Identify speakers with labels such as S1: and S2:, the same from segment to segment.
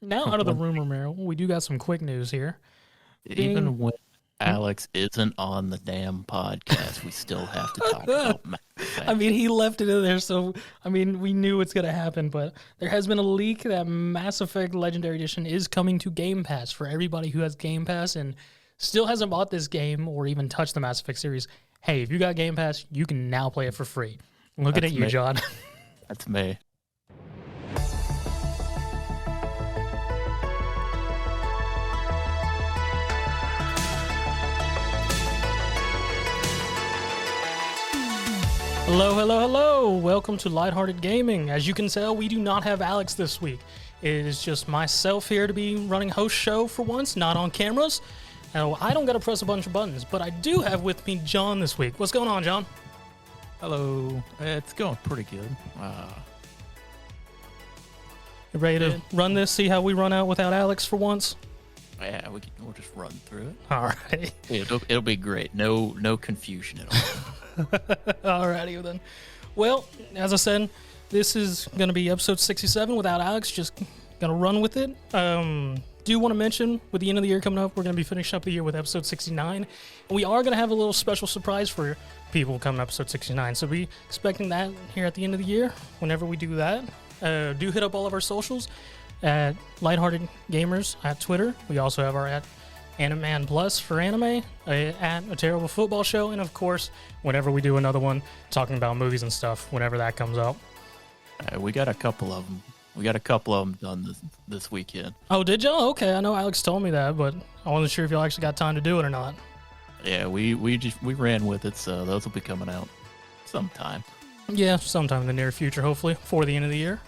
S1: Now out of the rumor mill, we do got some quick news here.
S2: Even when Alex isn't on the damn podcast, we still have to talk about Mass Effect.
S1: I mean, he left it in there, so we knew it's gonna happen. But there has been a leak that Mass Effect Legendary Edition is coming to Game Pass for everybody who has Game Pass and still hasn't bought this game or even touched the Mass Effect series. Hey, if you got Game Pass, you can now play it for free. Looking at you, John.
S2: That's me.
S1: Hello, hello, hello. Welcome to Lighthearted Gaming. As you can tell, we do not have Alex this week. It is just myself here to be running host show for once, not on cameras. Now, I don't got to press a bunch of buttons, but I do have with me John this week. What's going on, John?
S2: Hello. It's going pretty good.
S1: You ready to run this, see how we run out without Alex for once?
S2: Yeah, we'll just run through it.
S1: All right.
S2: It'll be great. No confusion at all.
S1: Alrighty then. Well, as I said, this is going to be episode 67 without Alex. Just going to run with it. Do want to mention, with the end of the year coming up, we're going to be finishing up the year with episode 69. And we are going to have a little special surprise for people coming up episode 69. So be expecting that here at the end of the year. Whenever we do that, do hit up all of our socials at Lighthearted Gamers at Twitter. We also have our at Animan Plus for anime, at A Terrible Football Show, and of course, whenever we do another one talking about movies and stuff, whenever that comes out.
S2: We got a couple of them. We got a couple of them done this weekend.
S1: Oh, did y'all? Okay, I know Alex told me that, but I wasn't sure if y'all actually got time to do it or not.
S2: Yeah, we ran with it, so those will be coming out sometime.
S1: Yeah, sometime in the near future, hopefully, before the end of the year.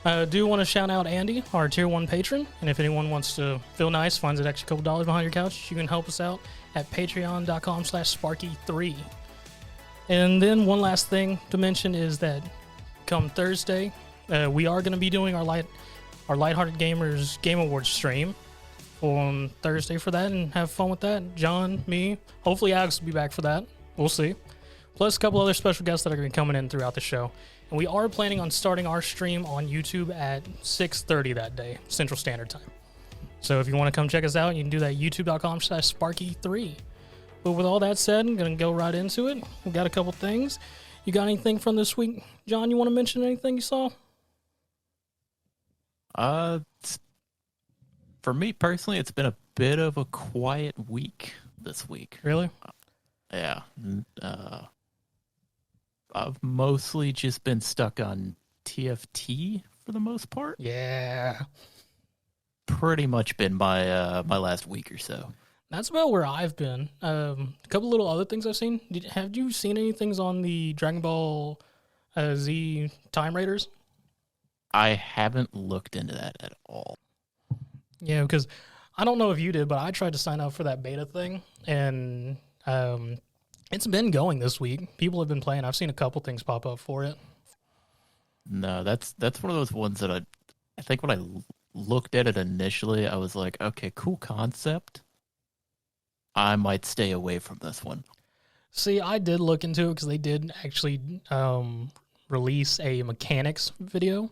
S1: I do want to shout out Andy, our Tier 1 patron, and if anyone wants to feel nice, finds an extra couple dollars behind your couch, you can help us out at patreon.com/sparky3. And then one last thing to mention is that come Thursday, we are going to be doing our Lighthearted Gamers Game Awards stream on Thursday for that, and have fun with that. John, me, hopefully Alex will be back for that. We'll see. Plus a couple other special guests that are going to be coming in throughout the show. And we are planning on starting our stream on YouTube at 6:30 that day, Central Standard Time. So if you want to come check us out, you can do that at youtube.com/sparky3. But with all that said, I'm going to go right into it. We got a couple things. You got anything from this week? John, you want to mention anything you saw?
S2: For me personally, it's been a bit of a quiet week this week.
S1: Really?
S2: Yeah. I've mostly just been stuck on TFT for the most part.
S1: Yeah.
S2: Pretty much been my last week or so.
S1: That's about where I've been. A couple little other things I've seen. Have you seen any things on the Dragon Ball Z Time Raiders?
S2: I haven't looked into that at all.
S1: Yeah, because I don't know if you did, but I tried to sign up for that beta thing, and it's been going this week. People have been playing. I've seen a couple things pop up for it.
S2: No, that's one of those ones that I think when I looked at it initially, I was like, okay, cool concept. I might stay away from this one.
S1: See, I did look into it because they did actually release a mechanics video,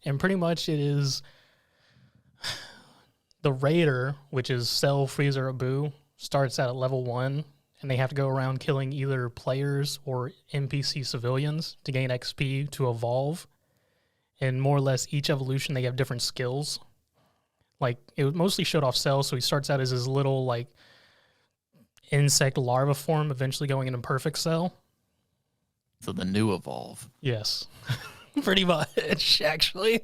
S1: and pretty much it is the Raider, which is Cell, Freezer, Abu, starts at level 1. And they have to go around killing either players or NPC civilians to gain XP to evolve. And more or less each evolution, they have different skills. Like, it mostly showed off Cell, so he starts out as his little, like, insect larva form, eventually going into Perfect Cell.
S2: So the new evolve.
S1: Yes. Pretty much, actually.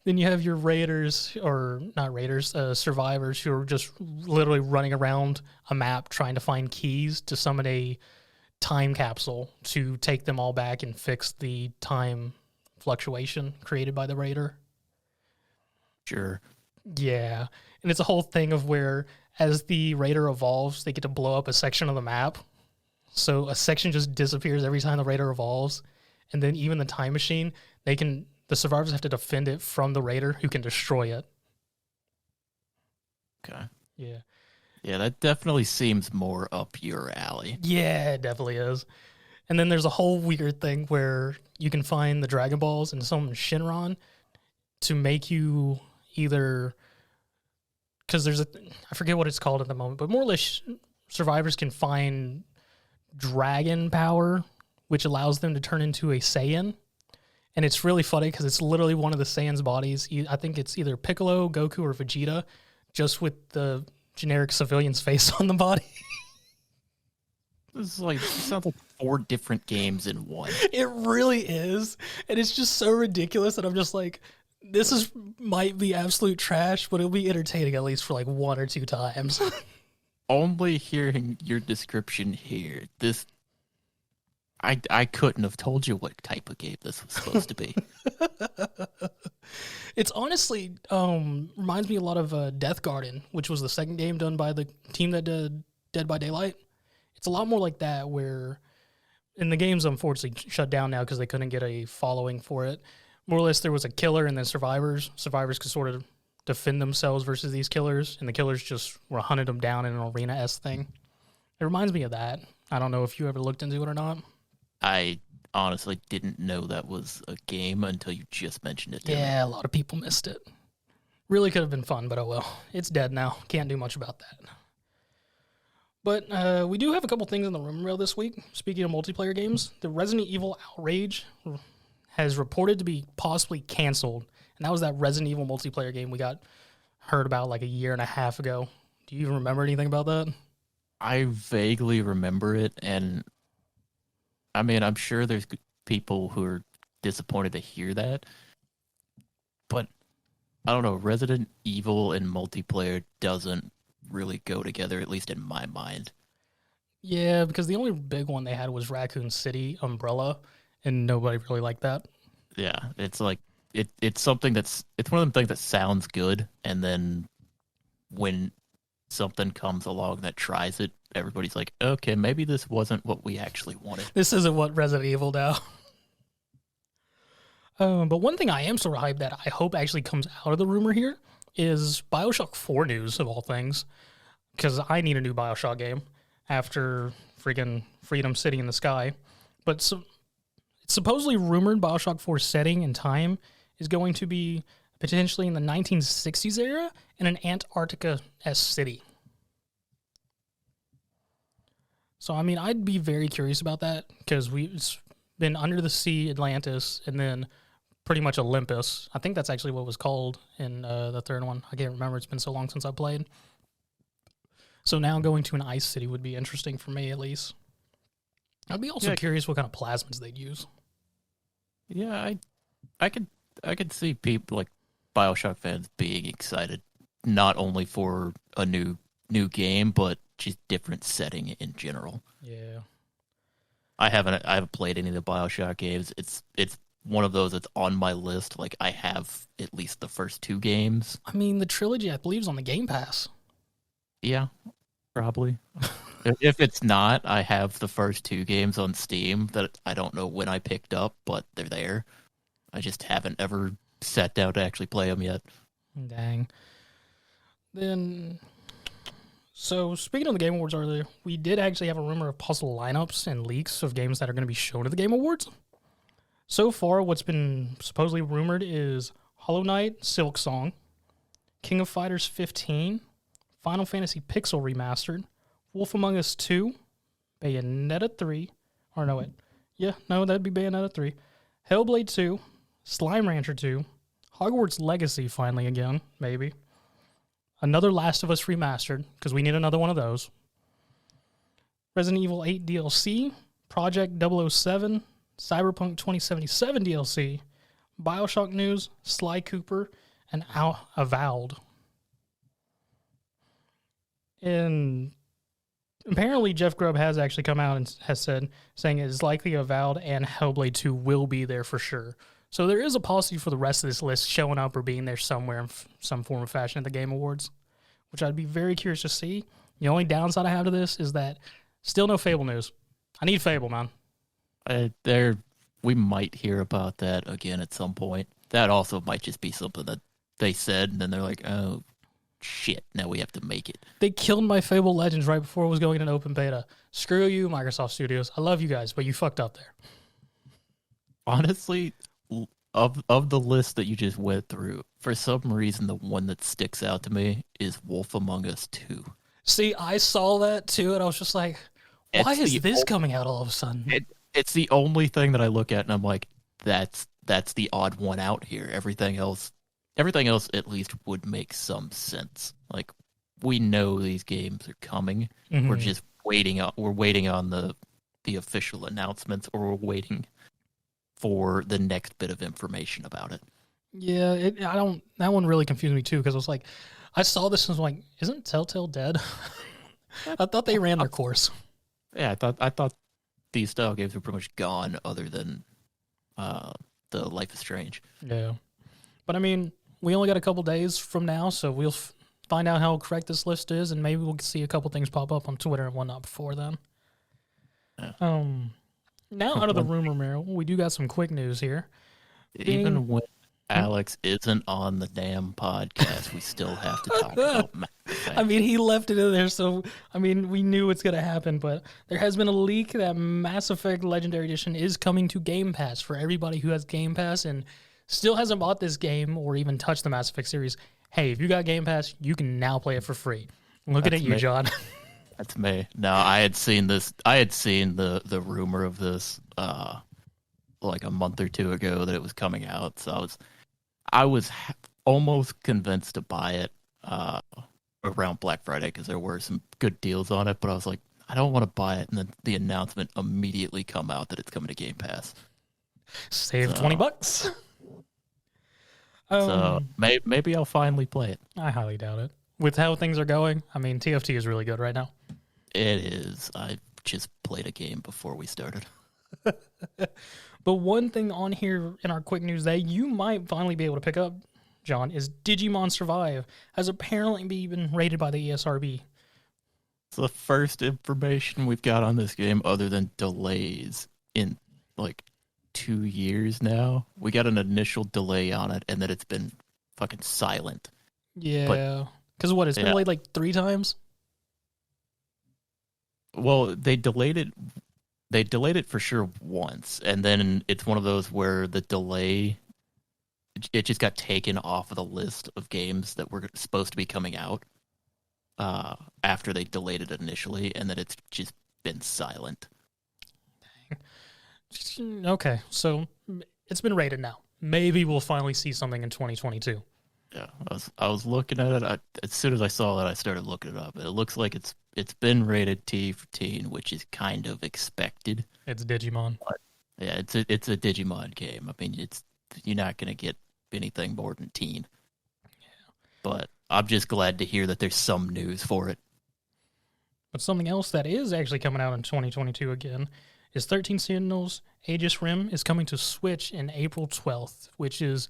S1: Then you have your raiders, or not raiders, survivors who are just literally running around a map trying to find keys to summon a time capsule to take them all back and fix the time fluctuation created by the raider.
S2: Sure.
S1: Yeah. And it's a whole thing of where as the raider evolves, they get to blow up a section of the map. So a section just disappears every time the raider evolves. And then even the time machine, the survivors have to defend it from the raider who can destroy it.
S2: Okay.
S1: Yeah.
S2: Yeah, that definitely seems more up your alley.
S1: Yeah, it definitely is. And then there's a whole weird thing where you can find the Dragon Balls and summon Shinron to make you either, because I forget what it's called at the moment, but more or less survivors can find dragon power, which allows them to turn into a Saiyan. And it's really funny because it's literally one of the Saiyan's bodies. I think it's either Piccolo, Goku, or Vegeta, just with the generic civilian's face on the body.
S2: This is like, it sounds like 4 different games in one.
S1: It really is. And it's just so ridiculous that I'm just like, might be absolute trash, but it'll be entertaining at least for like 1 or 2 times.
S2: Only hearing your description here, I couldn't have told you what type of game this was supposed to be.
S1: It's honestly reminds me a lot of Death Garden, which was the second game done by the team that did Dead by Daylight. It's a lot more like that, where, and the game's unfortunately shut down now because they couldn't get a following for it. More or less, there was a killer and then survivors. Survivors could sort of defend themselves versus these killers, and the killers just were hunted them down in an arena-esque thing. It reminds me of that. I don't know if you ever looked into it or not.
S2: I honestly didn't know that was a game until you just mentioned it to me.
S1: Yeah, a lot of people missed it. Really could have been fun, but oh well. It's dead now. Can't do much about that. But we do have a couple things in the rumor mill this week. Speaking of multiplayer games, the Resident Evil Outrage has reported to be possibly canceled. And that was that Resident Evil multiplayer game we got heard about like a year and a half ago. Do you even remember anything about that?
S2: I vaguely remember it, and I mean, I'm sure there's people who are disappointed to hear that. But I don't know, Resident Evil and multiplayer doesn't really go together, at least in my mind.
S1: Yeah, because the only big one they had was Raccoon City Umbrella, and nobody really liked that.
S2: Yeah, it's like it's something it's one of them things that sounds good, and then when something comes along that tries it, everybody's like, okay, maybe this wasn't what we actually wanted.
S1: This isn't what Resident Evil now. But one thing I am sort of hyped that I hope actually comes out of the rumor here is Bioshock 4 news, of all things, because I need a new Bioshock game after freaking Freedom City in the Sky. But it's supposedly rumored Bioshock 4 setting and time is going to be potentially in the 1960s era in an Antarctica-esque city. So, I mean, I'd be very curious about that because it's been Under the Sea, Atlantis, and then pretty much Olympus. I think that's actually what it was called in the third one. I can't remember. It's been so long since I played. So now going to an ice city would be interesting for me, at least. I'd be also curious what kind of plasmids they'd use.
S2: Yeah, I could see people like Bioshock fans being excited, not only for a new game, but just different setting in general.
S1: Yeah.
S2: I haven't played any of the Bioshock games. It's one of those that's on my list. Like, I have at least the first 2 games.
S1: I mean, the trilogy, I believe, is on the Game Pass.
S2: Yeah, probably. If it's not, I have the first 2 games on Steam that I don't know when I picked up, but they're there. I just haven't ever sat down to actually play them yet.
S1: Dang. Then, so speaking of the Game Awards earlier, we did actually have a rumor of possible lineups and leaks of games that are going to be shown at the Game Awards. So far, what's been supposedly rumored is Hollow Knight, Silk Song, King of Fighters 15, Final Fantasy Pixel Remastered, Wolf Among Us 2, Bayonetta 3, or no, wait. Yeah, no, that'd be Bayonetta 3, Hellblade 2, Slime Rancher 2, Hogwarts Legacy finally again, maybe. Another Last of Us Remastered, because we need another one of those. Resident Evil 8 DLC, Project 007, Cyberpunk 2077 DLC, Bioshock News, Sly Cooper, and Avowed. And apparently Jeff Grubb has actually come out and has saying it is likely Avowed and Hellblade 2 will be there for sure. So there is a policy for the rest of this list showing up or being there somewhere in some form or fashion at the Game Awards, which I'd be very curious to see. The only downside I have to this is that still no Fable news. I need Fable, man.
S2: We might hear about that again at some point. That also might just be something that they said, and then they're like, oh, shit, now we have to make it.
S1: They killed my Fable Legends right before it was going in open beta. Screw you, Microsoft Studios. I love you guys, but you fucked up there.
S2: Honestly, of the list that you just went through, for some reason, the one that sticks out to me is Wolf Among Us 2.
S1: See, I saw that too, and I was just like, why is this coming out all of a sudden?
S2: It's the only thing that I look at, and I'm like, that's the odd one out here. Everything else at least would make some sense. Like, we know these games are coming.
S1: Mhm.
S2: We're just waiting on the official announcements, or we're waiting for the next bit of information about it.
S1: Yeah, that one really confused me too, because I was like, I saw this and was like, isn't Telltale dead? I thought they ran their course.
S2: Yeah, I thought these style games were pretty much gone, other than the Life is Strange.
S1: Yeah, but I mean, we only got a couple days from now, so we'll find out how correct this list is, and maybe we'll see a couple things pop up on Twitter and whatnot before then.
S2: Yeah.
S1: Now out of the rumor mill, we do got some quick news here.
S2: Even when Alex isn't on the damn podcast, we still have to talk about Mass Effect.
S1: I mean, he left it in there, so I mean, we knew it's gonna happen. But there has been a leak that Mass Effect Legendary Edition is coming to Game Pass for everybody who has Game Pass and still hasn't bought this game or even touched the Mass Effect series. Hey, if you got Game Pass, you can now play it for free. Looking at you, John.
S2: That's me. No, I had seen this. I had seen the rumor of this like a month or two ago that it was coming out. So I was almost convinced to buy it around Black Friday because there were some good deals on it. But I was like, I don't want to buy it, and then the announcement immediately come out that it's coming to Game Pass.
S1: Save $20.
S2: So maybe I'll finally play it.
S1: I highly doubt it. With how things are going, I mean, TFT is really good right now.
S2: It is. I just played a game before we started.
S1: But one thing on here in our quick news that you might finally be able to pick up, John, is Digimon Survive has apparently been rated by the ESRB.
S2: It's the first information we've got on this game other than delays in like 2 years now. We got an initial delay on it, and then it's been fucking silent.
S1: Yeah. Because what, it's been delayed like 3 times?
S2: Well, they delayed it for sure once, and then it's one of those where the delay, it just got taken off of the list of games that were supposed to be coming out after they delayed it initially, and then it's just been silent.
S1: Okay, so it's been rated now. Maybe we'll finally see something in 2022.
S2: Yeah, I was looking at it. As soon as I saw that, I started looking it up. It looks like it's been rated T for teen, which is kind of expected.
S1: It's Digimon.
S2: But yeah, it's a Digimon game. I mean, you're not gonna get anything more than teen. Yeah. But I'm just glad to hear that there's some news for it.
S1: But something else that is actually coming out in 2022 again is 13 Sentinels Aegis Rim is coming to Switch in April 12th, which is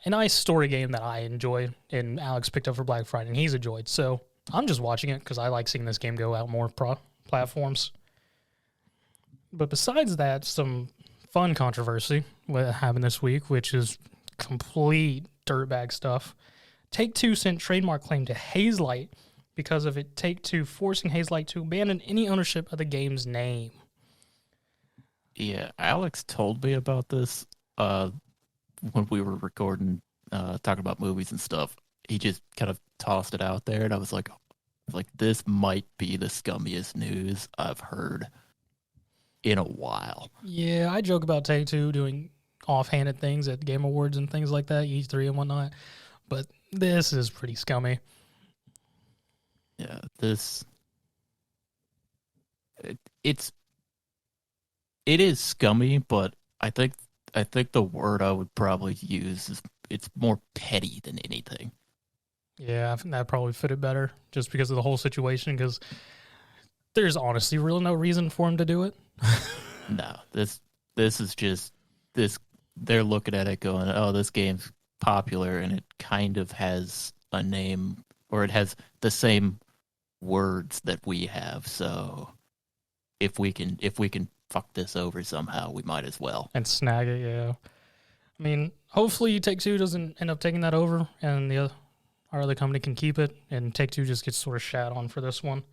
S1: a nice story game that I enjoyed and Alex picked up for Black Friday and he's enjoyed. So I'm just watching it because I like seeing this game go out more platforms. But besides that, some fun controversy happened this week, which is complete dirtbag stuff. Take-Two sent trademark claim to Hazelight because of it Take-Two forcing Hazelight to abandon any ownership of the game's name.
S2: Yeah, Alex told me about this when we were recording, talking about movies and stuff. He just kind of tossed it out there, and I was like, this might be the scummiest news I've heard in a while.
S1: Yeah, I joke about Take-Two doing offhanded things at Game Awards and things like that, E3 and whatnot, but this is pretty scummy.
S2: Yeah, it is scummy, but I think the word I would probably use is it's more petty than anything.
S1: Yeah, I think that probably fit it better just because of the whole situation, because there's honestly really no reason for him to do it.
S2: No, this is just this. They're looking at it going, oh, this game's popular and it kind of has a name, or it has the same words that we have. So if we can fuck this over somehow, we might as well.
S1: And snag it, yeah. I mean, hopefully Take-Two doesn't end up taking that over and our other company can keep it and Take-Two just gets sort of shat on for this one.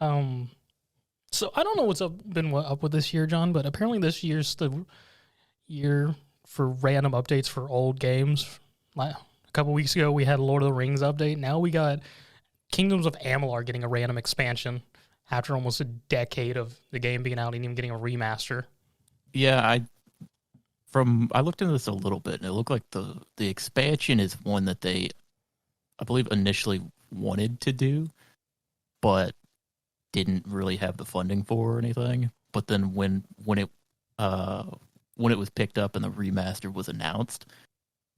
S1: So I don't know what's been up with this year, John, but apparently this year's the year for random updates for old games. A couple weeks ago, we had a Lord of the Rings update. Now we got Kingdoms of Amalur getting a random expansion after almost a decade of the game being out and even getting a remaster.
S2: Yeah, I looked into this a little bit, and it looked like the expansion is one that they, I believe, initially wanted to do, but didn't really have the funding for or anything. But then when it was picked up and the remaster was announced,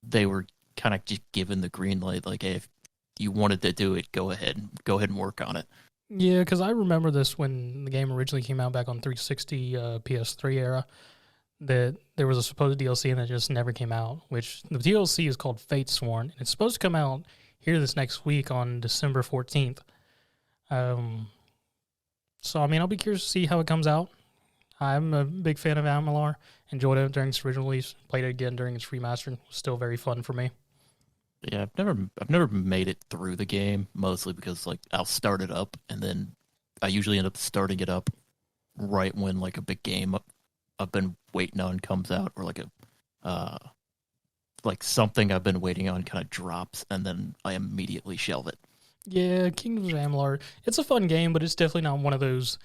S2: they were kind of just given the green light, like, hey, if you wanted to do it, go ahead and work on it.
S1: Yeah, because I remember this when the game originally came out back on 360 PS3 era, that there was a supposed DLC and it just never came out, which the DLC is called Fate Sworn, and it's supposed to come out here this next week on December 14th. So, I mean, I'll be curious to see how it comes out. I'm a big fan of Amalur. Enjoyed it during its original release. Played it again during its remaster. It was still very fun for me.
S2: Yeah, I've never made it through the game, mostly because like I'll start it up and then I usually end up starting it up right when like a big game I've been waiting on comes out, or like something I've been waiting on kind of drops, and then I immediately shelve it.
S1: Yeah, Kingdoms of Amalur. It's a fun game, but it's definitely not one of those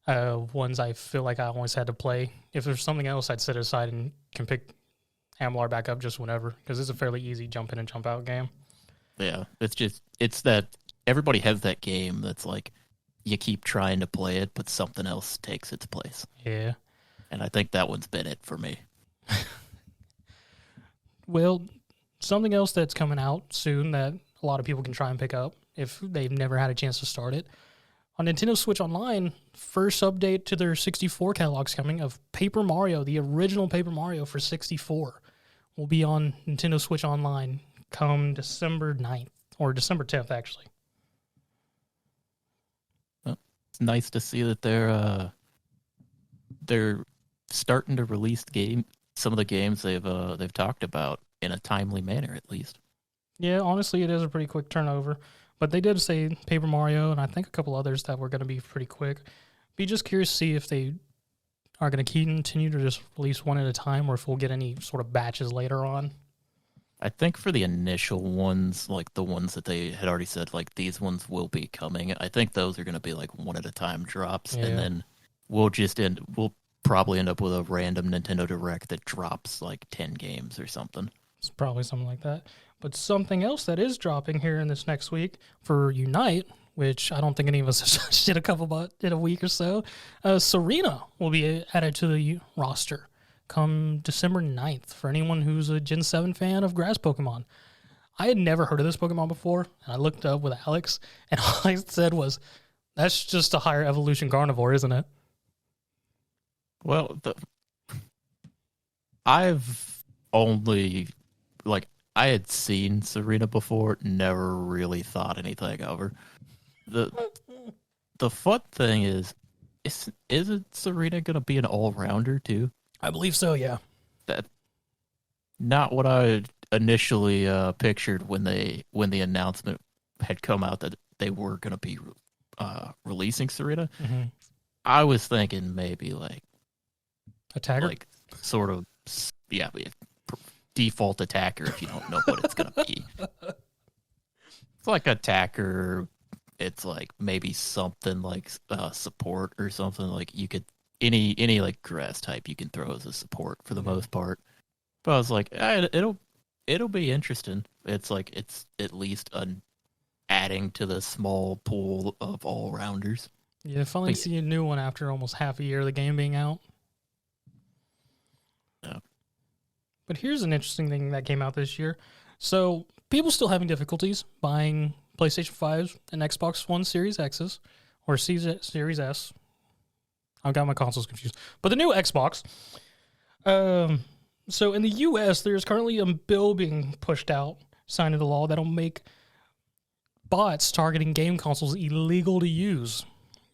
S1: ones I feel like I always had to play. If there's something else, I'd set it aside and can pick Amalur back up just whenever, because it's a fairly easy jump in and jump out game.
S2: Yeah, it's that everybody has that game that's like you keep trying to play it, but something else takes its place.
S1: Yeah.
S2: And I think that one's been it for me.
S1: Well, something else that's coming out soon that a lot of people can try and pick up if they've never had a chance to start it. On Nintendo Switch Online, first update to their 64 catalog's coming of Paper Mario, the original Paper Mario for 64, will be on Nintendo Switch Online come December 9th, or December 10th, actually.
S2: Well, it's nice to see that they're starting to release some of the games they've talked about in a timely manner, at least.
S1: Yeah, honestly, it is a pretty quick turnover. But they did say Paper Mario, and I think a couple others that were going to be pretty quick. Be just curious to see if they are going to continue to just release one at a time, or if we'll get any sort of batches later on.
S2: I think for the initial ones, like the ones that they had already said, like these ones will be coming, I think those are going to be like one at a time drops,
S1: Yeah.
S2: and then we'll probably end up with a random Nintendo Direct that drops like 10 games or something.
S1: It's probably something like that. But something else that is dropping here in this next week for Unite, which I don't think any of us have touched in a week or so, Serena will be added to the roster come December 9th for anyone who's a Gen 7 fan of grass Pokemon. I had never heard of this Pokemon before, and I looked up with Alex, and all I said was, that's just a higher evolution carnivore, isn't it?
S2: Well, I've only, like, I had seen Serena before, never really thought anything of her. The fun thing isn't Serena going to be an all-rounder too?
S1: I believe so, yeah.
S2: That not what I initially pictured when the announcement had come out that they were going to be releasing Serena.
S1: Mm-hmm.
S2: I was thinking maybe like
S1: Attacker?
S2: like sort of, yeah, default attacker if you don't know what it's going to be. It's like attacker. It's like maybe something like support or something. Like you could any like grass type you can throw as a support for the most part. But I was like, it'll be interesting. It's like it's at least adding to the small pool of all rounders.
S1: Yeah, finally see a new one after almost half a year of the game being out.
S2: Yeah.
S1: But here's an interesting thing that came out this year. So people still having difficulties buying PlayStation 5s and Xbox One Series X's or Series S. I've got my consoles confused. But the new Xbox. So in the U.S., there's currently a bill being pushed out, signed into law, that'll make bots targeting game consoles illegal to use,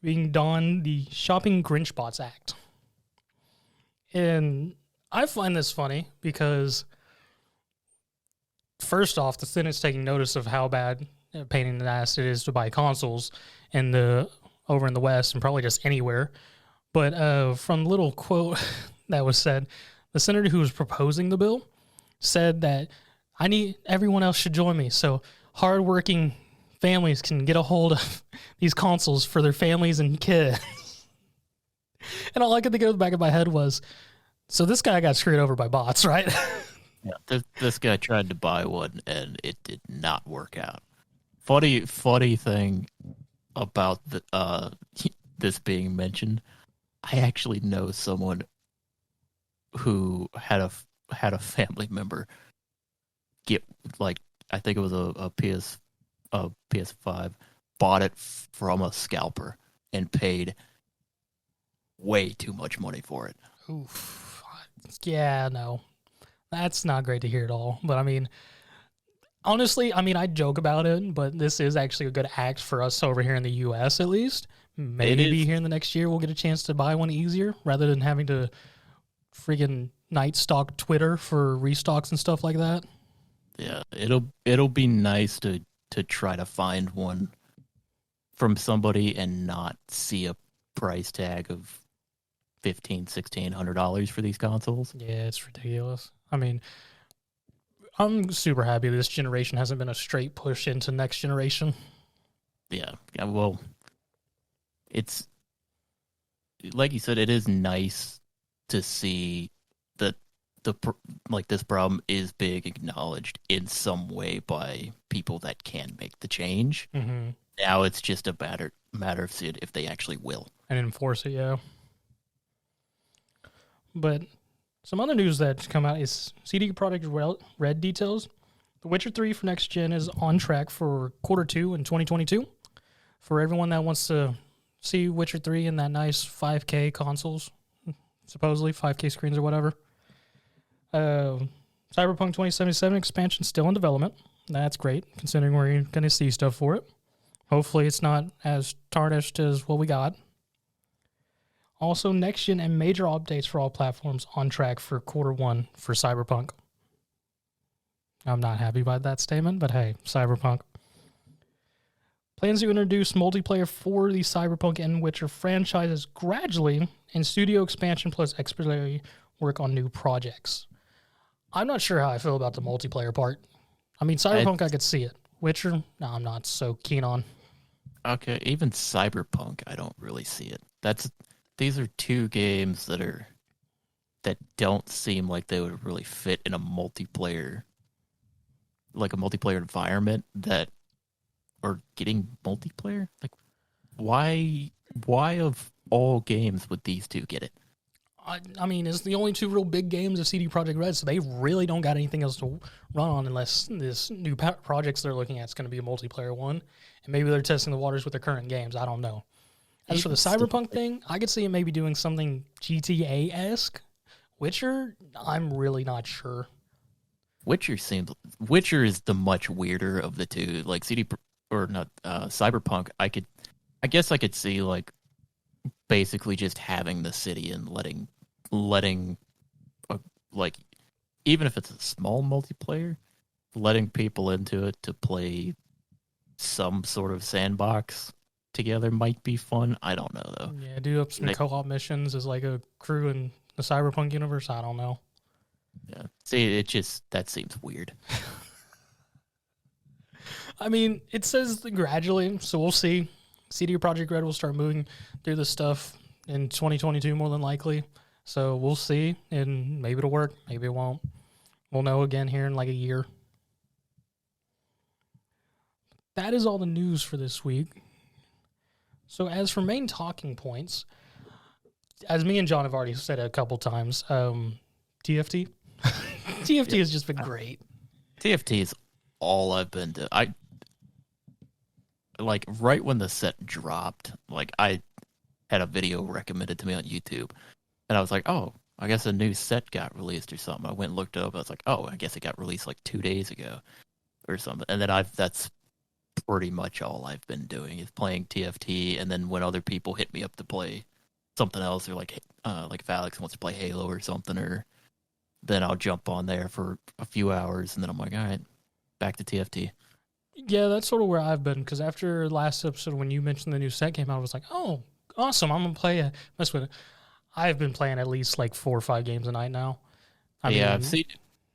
S1: being donned the Shopping Grinch Bots Act. And I find this funny because, first off, the Senate's taking notice of how bad a pain in the ass it is to buy consoles over in the West and probably just anywhere. But from the little quote that was said, the senator who was proposing the bill said that everyone else should join me so hardworking families can get a hold of these consoles for their families and kids. And all I could think of in the back of my head was, so this guy got screwed over by bots, right?
S2: Yeah, this guy tried to buy one and it did not work out. Funny thing about this being mentioned, I actually know someone who had a family member get, like, I think it was a PS5, bought it from a scalper and paid way too much money for it.
S1: Oof. Yeah, no. That's not great to hear at all. But I mean, honestly, I joke about it, but this is actually a good act for us over here in the US at least. Maybe here in the next year we'll get a chance to buy one easier rather than having to friggin' night stalk Twitter for restocks and stuff like that.
S2: Yeah, it'll be nice to try to find one from somebody and not see a price tag of $1,500-$1,600 for these consoles.
S1: Yeah, it's ridiculous. I mean, I'm super happy this generation hasn't been a straight push into next generation.
S2: Yeah, well, it's like you said, it is nice to see that this problem is being acknowledged in some way by people that can make the change.
S1: Mm-hmm.
S2: Now it's just a matter of seeing if they actually will
S1: and enforce it. Yeah. But some other news that's come out is CD Projekt Red details. The Witcher 3 for next gen is on track for Q2 in 2022. For everyone that wants to see Witcher 3 in that nice 5K consoles, supposedly 5K screens or whatever. Cyberpunk 2077 expansion still in development. That's great, considering we're going to see stuff for it. Hopefully it's not as tarnished as what we got. Also, next-gen and major updates for all platforms on track for Q1 for Cyberpunk. I'm not happy by that statement, but hey, Cyberpunk. Plans to introduce multiplayer for the Cyberpunk and Witcher franchises gradually, and studio expansion plus exploratory work on new projects. I'm not sure how I feel about the multiplayer part. I mean, Cyberpunk, I could see it. Witcher, no, I'm not so keen on.
S2: Okay, even Cyberpunk, I don't really see it. These are two games that don't seem like they would really fit in a multiplayer environment that are getting multiplayer. Like, why of all games would these two get it?
S1: I mean, it's the only two real big games of CD Projekt Red, so they really don't got anything else to run on unless this new projects they're looking at is going to be a multiplayer one. And maybe they're testing the waters with their current games. I don't know. As for the Cyberpunk thing, I could see it maybe doing something GTA-esque. Witcher, I'm really not sure.
S2: Witcher is the much weirder of the two. Like Cyberpunk, I guess I could see like basically just having the city and letting like, even if it's a small multiplayer, letting people into it to play some sort of sandbox together might be fun. I don't know though.
S1: Yeah, do up some co-op missions as like a crew in the Cyberpunk universe. I don't know.
S2: Yeah, see, that seems weird.
S1: I mean, it says gradually, so we'll see. CD Projekt Red will start moving through this stuff in 2022 more than likely. So we'll see, and maybe it'll work, maybe it won't. We'll know again here in like a year. That is all the news for this week. So as for main talking points, as me and John have already said a couple times, TFT. TFT has just been great.
S2: TFT is all I've been to. Like, right when the set dropped, like, I had a video recommended to me on YouTube, and I was like, oh, I guess a new set got released or something. I went and looked it up. I was like, oh, I guess it got released like 2 days ago or something. And then that's pretty much all I've been doing is playing TFT. And then when other people hit me up to play something else, or like if Alex wants to play Halo or something, or then I'll jump on there for a few hours, and then I'm like, all right, back to TFT.
S1: Yeah, that's sort of where I've been, because after last episode when you mentioned the new set came out, I was like, oh, awesome, I'm going to play it. Mess with it. I've been playing at least like 4 or 5 games a night now. I
S2: Yeah,
S1: mean,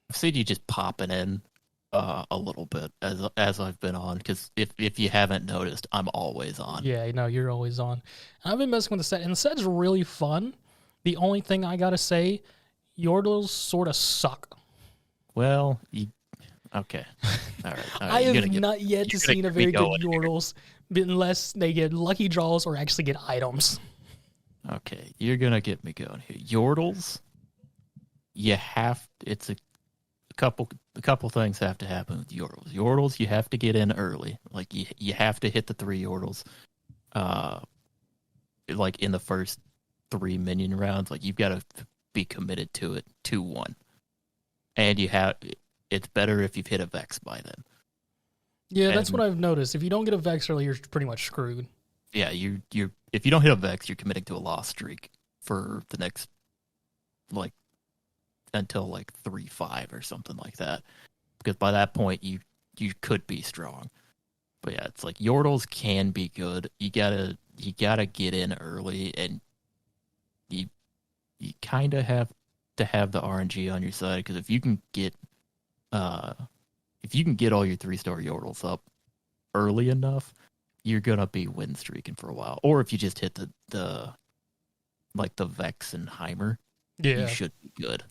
S2: I've seen you just popping in a little bit as I've been on, because if you haven't noticed, I'm always on.
S1: yeah, no, you're always on. And I've been messing with the set, and the set's really fun. The only thing I gotta say, Yordles sort of suck.
S2: Well, okay, all right.
S1: I
S2: You're
S1: have
S2: gonna get
S1: not yet
S2: you're gonna
S1: seen a
S2: get me
S1: very good
S2: going here.
S1: Yordles unless they get lucky draws or actually get items.
S2: Okay, you're gonna get me going here. Yordles, it's a couple things have to happen with Yordles. Yordles, you have to get in early. Like you have to hit the 3 Yordles. Uh, like in the first 3 minion rounds, like you've got to be committed to it 2-1, and it's better if you've hit a Vex by then.
S1: Yeah, that's
S2: And
S1: what I've noticed. If you don't get a Vex early, you're pretty much screwed.
S2: yeah, you if you don't hit a Vex, you're committing to a loss streak for the next, like, until like 3-5 or something like that. Because by that point you could be strong. But yeah, it's like Yordles can be good. You gotta get in early, and you kind of have to have the RNG on your side, because if you can get all your 3-star Yordles up early enough, you're gonna be win streaking for a while. Or if you just hit the like the Vex and Heimer, you
S1: Yeah.
S2: should be good.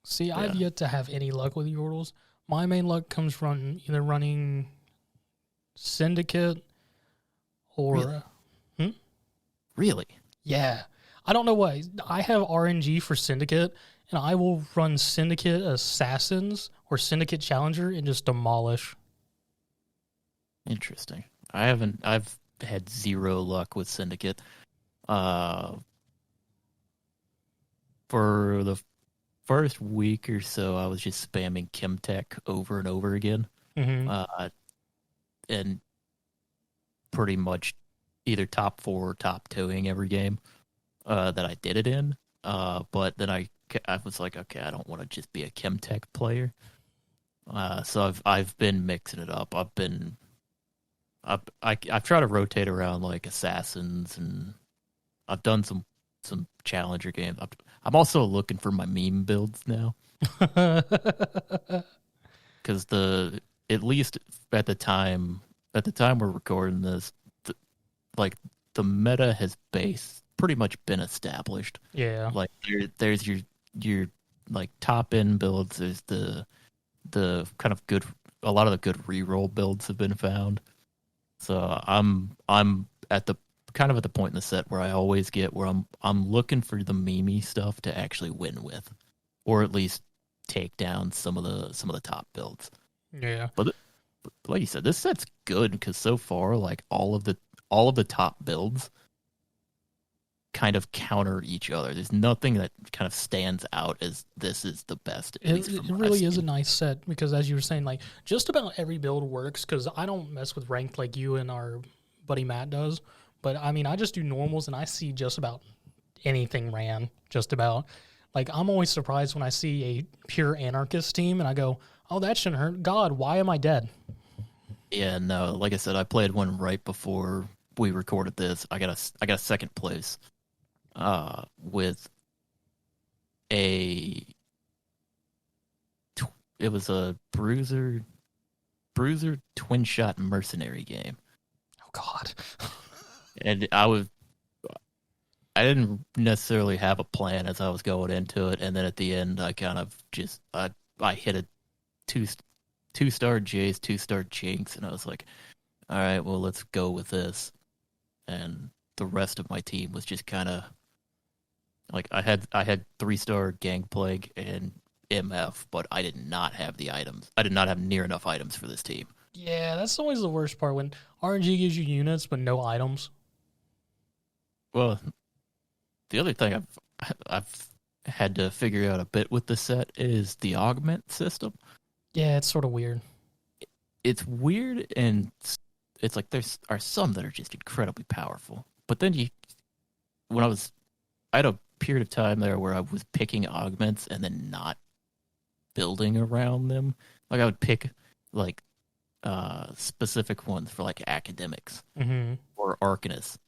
S1: See, I've
S2: Yeah.
S1: yet to have any luck with Yordles. My main luck comes from either running Syndicate or
S2: Really?
S1: yeah. I don't know why. I have RNG for Syndicate, and I will run Syndicate Assassins or Syndicate Challenger and just demolish.
S2: Interesting. I've had zero luck with Syndicate. For the first week or so, I was just spamming Chemtech over and over again.
S1: Mm-hmm.
S2: And pretty much either top 4 or top 2ing every game that I did it in. But then I was like, okay, I don't want to just be a Chemtech player. So I've been mixing it up. I've tried to rotate around like assassins, and I've done some challenger games. I'm also looking for my meme builds now, because at least at the time we're recording this, like the meta has pretty much been established.
S1: Yeah.
S2: Like there's your like top end builds. There's the kind of good, a lot of the good reroll builds have been found. So I'm at the point in the set where I always get where I'm looking for the memey stuff to actually win with, or at least take down some of the top builds.
S1: Yeah.
S2: But like you said, this set's good because so far, like all of the top builds kind of counter each other. There's nothing that kind of stands out as this is the best. At least
S1: It
S2: from what I've
S1: really is a
S2: seen.
S1: nice set because, as you were saying, like just about every build works because I don't mess with ranked like you and our buddy Matt does. But I mean, I just do normals and I see just about anything ran. Just about. Like I'm always surprised when I see a pure anarchist team and I go, "Oh, that shouldn't hurt. God, why am I dead?"
S2: Yeah, no, like I said, I played one right before we recorded this. I got a second place with it was a bruiser twin shot mercenary game.
S1: Oh God.
S2: And I didn't necessarily have a plan as I was going into it, and then at the end I kind of just I hit a 2-star Jace, 2-star Jinx, and I was like, all right, well, let's go with this. And the rest of my team was just kind of like I had 3-star Gangplague and MF, but I did not have the items. I did not have near enough items for this team.
S1: Yeah, that's always the worst part when RNG gives you units but no items.
S2: Well, the other thing I've had to figure out a bit with the set is the augment system.
S1: Yeah, it's sort of weird.
S2: It's weird, and it's like are some that are just incredibly powerful. But then I had a period of time there where I was picking augments and then not building around them. Like I would pick like specific ones for like academics
S1: Mm-hmm.
S2: or arcanists,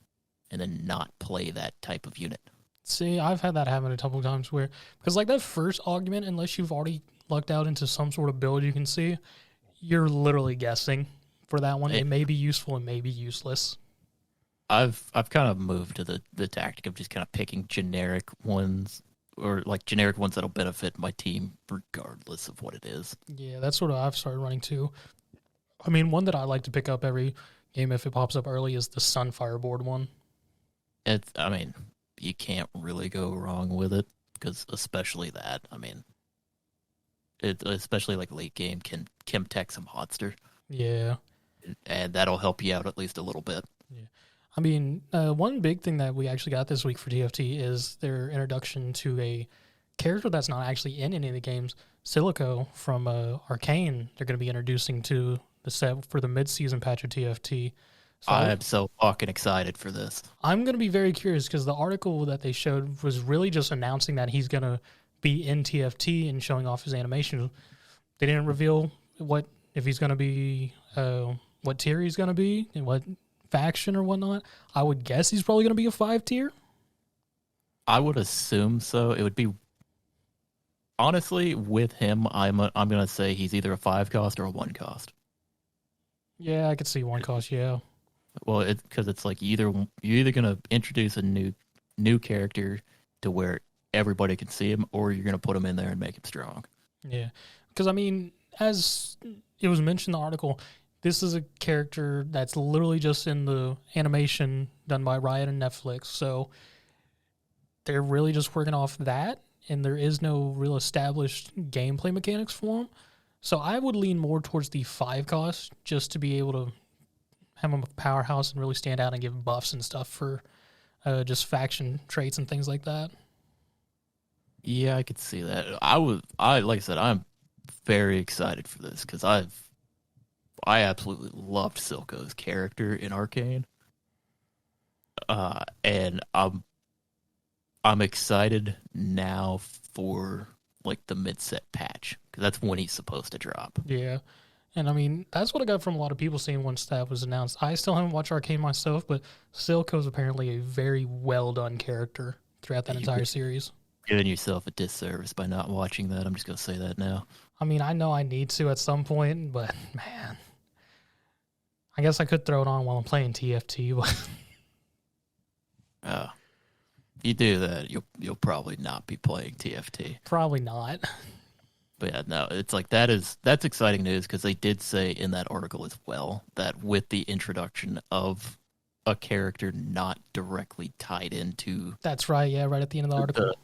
S2: and then not play that type of unit.
S1: See, I've had that happen a couple of times where, because like that first augment, unless you've already lucked out into some sort of build you can see, you're literally guessing for that one. It may be useful, it may be useless.
S2: I've kind of moved to the tactic of just kind of picking generic ones, or like generic ones that'll benefit my team regardless of what it is.
S1: Yeah, that's sort of I've started running too. I mean, one that I like to pick up every game if it pops up early is the Sunfire board one.
S2: I mean, you can't really go wrong with it, because especially that, I mean, especially like late game can Chemtech some monster.
S1: Yeah.
S2: And that'll help you out at least a little bit.
S1: Yeah. I mean, one big thing that we actually got this week for TFT is their introduction to a character that's not actually in any of the games, Silico from Arcane. They're going to be introducing to the set for the mid-season patch of TFT. So
S2: I am so fucking excited for this.
S1: I'm going to be very curious because the article that they showed was really just announcing that he's going to be in TFT and showing off his animation. They didn't reveal if he's going to be, what tier he's going to be and what faction or whatnot. I would guess he's probably going to be a 5 tier.
S2: I would assume so. It would be, honestly, with him, I'm going to say he's either a 5 cost or a 1 cost.
S1: Yeah, I could see 1 cost, yeah.
S2: Well, because it's like you're either going to introduce a new character to where everybody can see him, or you're going to put him in there and make him strong.
S1: Yeah, because I mean, as it was mentioned in the article, this is a character that's literally just in the animation done by Riot and Netflix, so they're really just working off that, and there is no real established gameplay mechanics for him. So I would lean more towards the 5 cost, just to be able to have him a powerhouse and really stand out and give buffs and stuff for just faction traits and things like that.
S2: Yeah, I could see that. Like I said, I'm very excited for this because I absolutely loved Silco's character in Arcane, and I'm excited now for like the mid-set patch, because that's when he's supposed to drop.
S1: Yeah, and I mean that's what I got from a lot of people saying once that was announced. I still haven't watched Arcane myself, but Silco's apparently a very well done character throughout that entire series.
S2: Giving yourself a disservice by not watching that. I'm just gonna say that now.
S1: I mean, I know I need to at some point, but man, I guess I could throw it on while I'm playing TFT.
S2: But if you do that, you'll probably not be playing TFT.
S1: Probably not.
S2: But yeah, no, it's like that's exciting news, because they did say in that article as well that with the introduction of a character not directly tied into,
S1: that's right, yeah, right at the end of the article,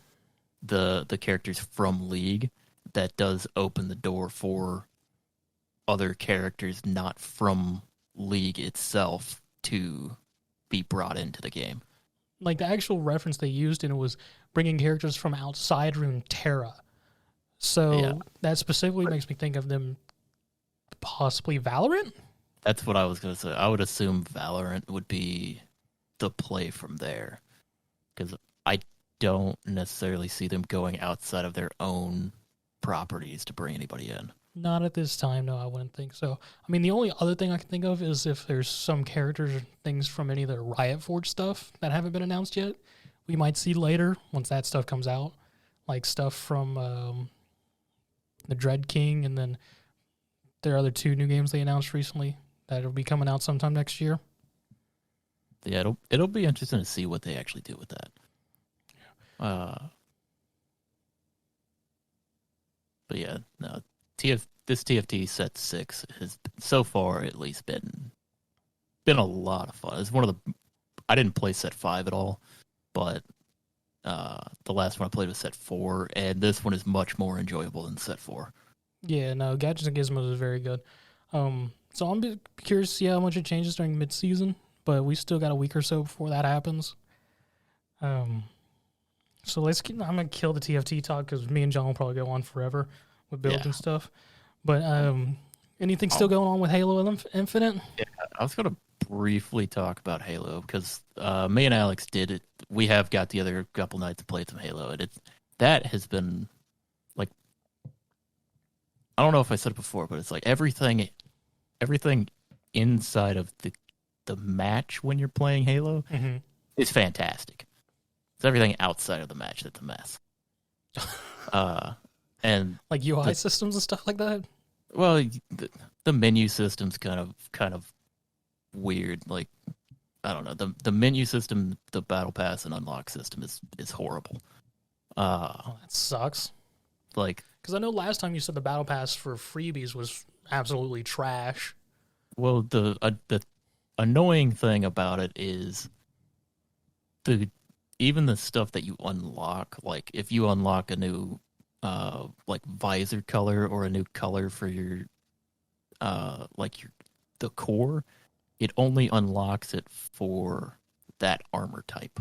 S2: the characters from League, that does open the door for other characters not from League itself to be brought into the game.
S1: Like the actual reference they used in it was bringing characters from outside Runeterra. So yeah, that specifically makes me think of them possibly Valorant?
S2: That's what I was going to say. I would assume Valorant would be the play from there, because I don't necessarily see them going outside of their own properties to bring anybody in.
S1: Not at this time, no, I wouldn't think so. I mean, the only other thing I can think of is if there's some characters or things from any of the Riot Forge stuff that haven't been announced yet, we might see later once that stuff comes out. Like stuff from the Dread King, and then there are other 2 new games they announced recently that'll be coming out sometime next year.
S2: Yeah, it'll be interesting to see what they actually do with that. But yeah, no, this TFT set 6 has so far at least been a lot of fun. It's one of the, I didn't play set 5 at all, but the last one I played was set 4, and this one is much more enjoyable than set 4.
S1: Yeah, no, Gadgets and Gizmos is very good. So I'm curious to see how much it changes during mid-season, but we still got a week or so before that happens. So I'm going to kill the TFT talk because me and John will probably go on forever with builds and stuff. But anything still going on with Halo Infinite? Yeah,
S2: I was going to briefly talk about Halo because me and Alex did it. We have got the other couple nights to play some Halo, and that has been like, I don't know if I said it before, but it's like everything inside of the match when you're playing Halo is fantastic. It's everything outside of the match that's a mess. And
S1: like UI systems and stuff like that.
S2: Well, the menu system's kind of weird. Like, I don't know, the menu system, the battle pass and unlock system is horrible.
S1: That sucks.
S2: Like,
S1: because I know last time you said the battle pass for freebies was absolutely trash.
S2: Well, the annoying thing about it is even the stuff that you unlock. Like, if you unlock a new like visor color or a new color for your the core, it only unlocks it for that armor type.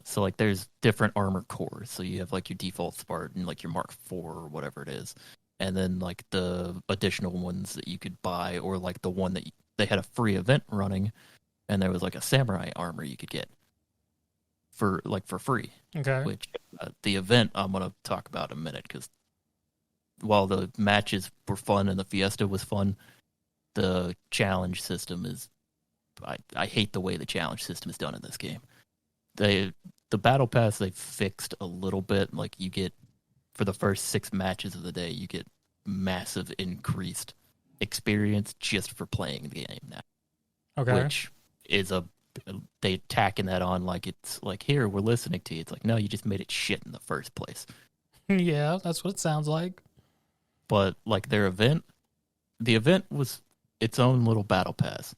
S2: So like there's different armor cores. So you have like your default Spartan, like your Mark IV or whatever it is, and then like the additional ones that you could buy, or like the one that they had a free event running, and there was like a samurai armor you could get for free.
S1: Okay.
S2: Which the event I'm gonna talk about in a minute, because while the matches were fun and the fiesta was fun, the challenge system is I hate the way the challenge system is done in this game. The battle pass they fixed a little bit. Like, you get, for the first 6 matches of the day, you get massive increased experience just for playing the game now.
S1: Okay.
S2: Which is they tacking that on like it's like, here, we're listening to you. It's like, no, you just made it shit in the first place.
S1: Yeah, that's what it sounds like.
S2: But like the event was its own little battle pass,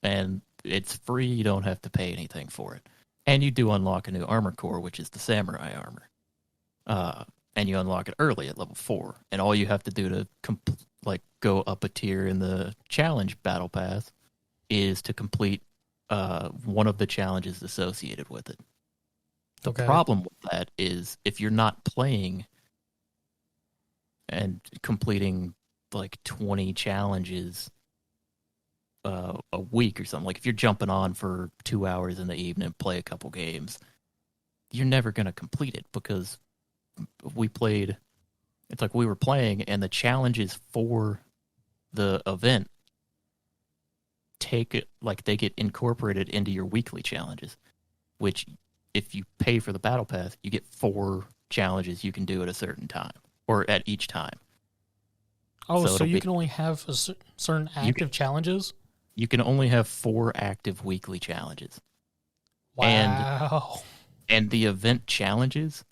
S2: and it's free. You don't have to pay anything for it, and you do unlock a new armor core, which is the samurai armor. And you unlock it early at level 4, and all you have to do to go up a tier in the challenge battle pass is to complete one of the challenges associated with it. The problem with that is, if you're not playing and completing like 20 challenges a week or something, like if you're jumping on for 2 hours in the evening and play a couple games, you're never going to complete it, because it's like we were playing and the challenges for the event they get incorporated into your weekly challenges, which if you pay for the battle pass, you get 4 challenges you can do at a certain time, or at each time.
S1: Oh, so you can only have certain active challenges?
S2: You can only have 4 active weekly challenges.
S1: Wow.
S2: And the event challenges,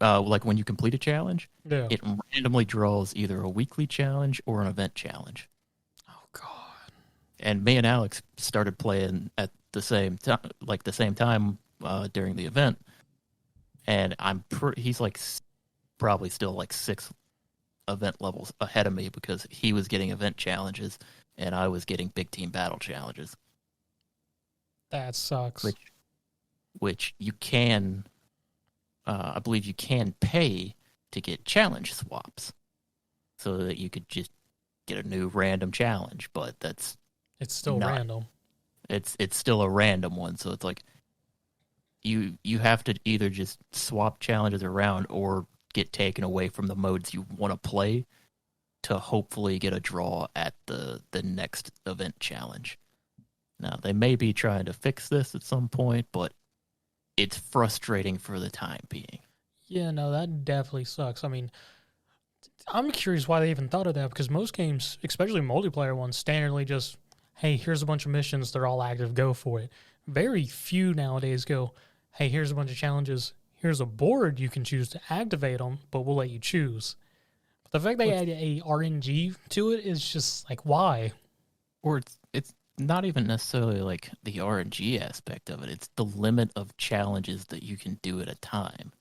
S2: like when you complete a challenge, it randomly draws either a weekly challenge or an event challenge.
S1: Oh, God.
S2: And me and Alex started playing at the same time during the event, and he's like probably still like 6 event levels ahead of me, because he was getting event challenges and I was getting big team battle challenges.
S1: That sucks.
S2: Which you can, I believe you can pay to get challenge swaps, so that you could just get a new random challenge, but
S1: it's still random.
S2: It's still a random one, so it's like you have to either just swap challenges around or get taken away from the modes you want to play to hopefully get a draw at the next event challenge. Now, they may be trying to fix this at some point, but it's frustrating for the time being.
S1: Yeah, no, that definitely sucks. I mean, I'm curious why they even thought of that, because most games, especially multiplayer ones, standardly just, hey, here's a bunch of missions, they're all active, go for it. Very few nowadays go, hey, here's a bunch of challenges, here's a board you can choose to activate them, but we'll let you choose. But the fact they add a RNG to it is just like, why?
S2: Or it's not even necessarily like the RNG aspect of it. It's the limit of challenges that you can do at a time,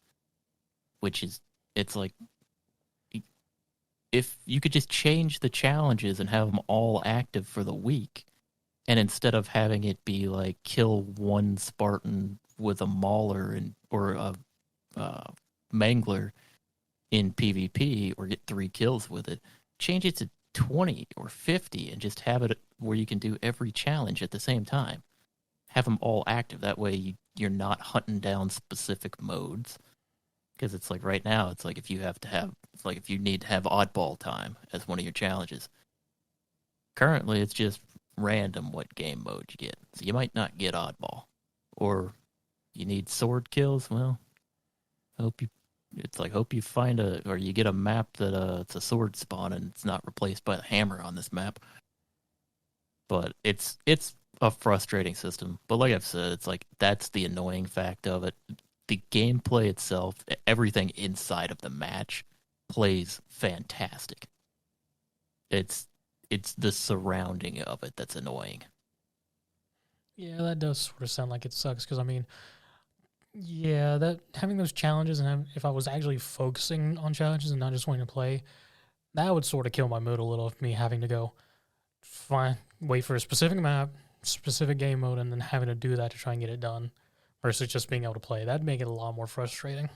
S2: which is, it's like, if you could just change the challenges and have them all active for the week, and instead of having it be like kill 1 Spartan with a Mauler or a Mangler in PvP, or get 3 kills with it, change it to 20 or 50 and just have it where you can do every challenge at the same time. Have them all active. That way you're not hunting down specific modes. Because it's like right now, it's like if you need to have oddball time as one of your challenges. Currently, it's just random what game mode you get. So you might not get oddball. Or You need sword kills? Well, hope you hope you find or you get a map that it's a sword spawn and it's not replaced by a hammer on this map. But it's a frustrating system. But like I've said, it's like that's the annoying fact of it. The gameplay itself, everything inside of the match plays fantastic. It's the surrounding of it that's annoying.
S1: Yeah, that does sort of sound like it sucks because I mean, yeah, that having those challenges and if I was actually focusing on challenges and not just wanting to play, that would sort of kill my mood a little of me having to go wait for a specific map, specific game mode, and then having to do that to try and get it done versus just being able to play. That'd make it a lot more frustrating.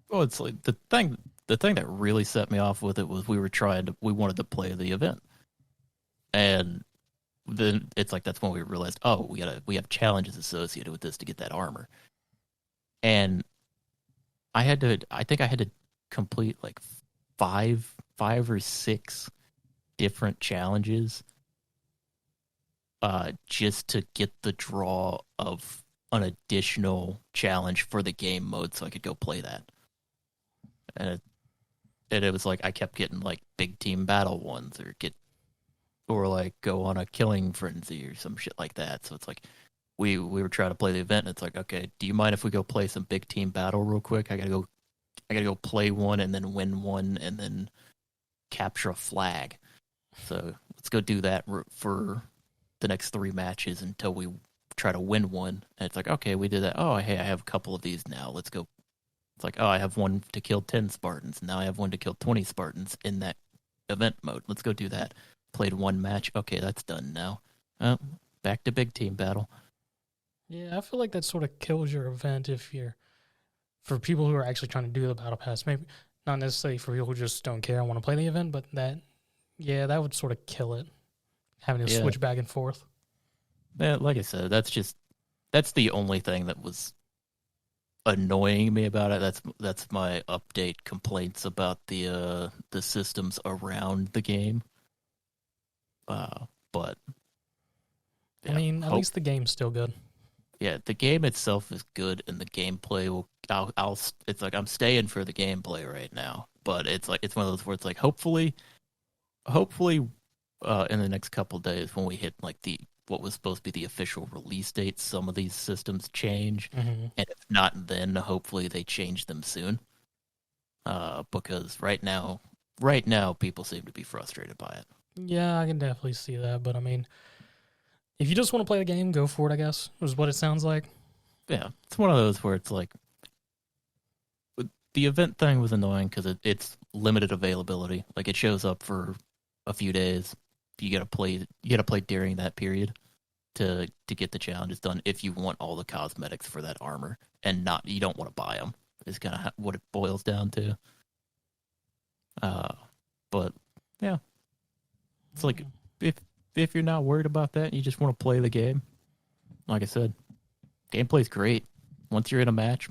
S2: Well, it's like the thing that really set me off with it was we wanted to play the event. And then it's like that's when we realized, oh, we have challenges associated with this to get that armor. And I think I had to complete like five or six different challenges just to get the draw of an additional challenge for the game mode so I could go play that. And it was like I kept getting like big team battle ones or like go on a killing frenzy or some shit like that. So it's like we were trying to play the event and it's like, okay, do you mind if we go play some big team battle real quick? I gotta go play one and then win one and then capture a flag. So let's go do that for the next 3 matches until we try to win one. And it's like, okay, we did that. Oh, hey, I have a couple of these now. Let's go. It's like, oh, I have one to kill 10 Spartans. Now I have one to kill 20 Spartans in that event mode. Let's go do that. Played one match. Okay, that's done now. Back to big team battle.
S1: Yeah, I feel like that sort of kills your event for people who are actually trying to do the battle pass. Maybe not necessarily for people who just don't care and want to play the event, but that would sort of kill it. Having to switch back and forth.
S2: Yeah, like I said, that's the only thing that was annoying me about it. That's my update complaints about the systems around the game. But yeah,
S1: I mean, at least the game's still good.
S2: Yeah, the game itself is good, and the gameplay will. It's like I'm staying for the gameplay right now, but it's one of those where it's like hopefully, in the next couple of days when we hit like what was supposed to be the official release date, some of these systems change, and if not, then hopefully they change them soon. Because right now people seem to be frustrated by it.
S1: Yeah, I can definitely see that, but I mean, if you just want to play the game, go for it, I guess, is what it sounds like.
S2: Yeah, it's one of those where it's like, the event thing was annoying because it's limited availability. Like, it shows up for a few days. You gotta play during that period to get the challenges done if you want all the cosmetics for that armor, and you don't want to buy them. Is kind of what it boils down to. But yeah, it's like if you're not worried about that, and you just want to play the game. Like I said, gameplay's great. Once you're in a match,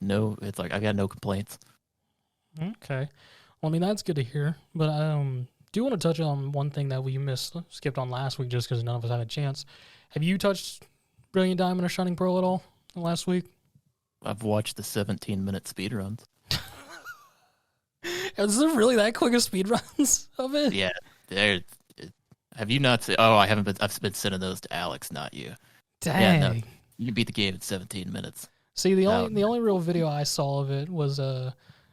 S2: it's like I got no complaints.
S1: Okay, well, I mean that's good to hear. But do want to touch on one thing that we skipped on last week just because none of us had a chance. Have you touched Brilliant Diamond or Shining Pearl at all last week?
S2: I've watched the 17-minute speedruns.
S1: Is there really that quick of speedruns of it?
S2: Yeah, have you not seen? Oh, I haven't been. I've been sending those to Alex, not you.
S1: Dang.
S2: Yeah, no, you can beat the game in 17 minutes.
S1: See, the only real video I saw of it was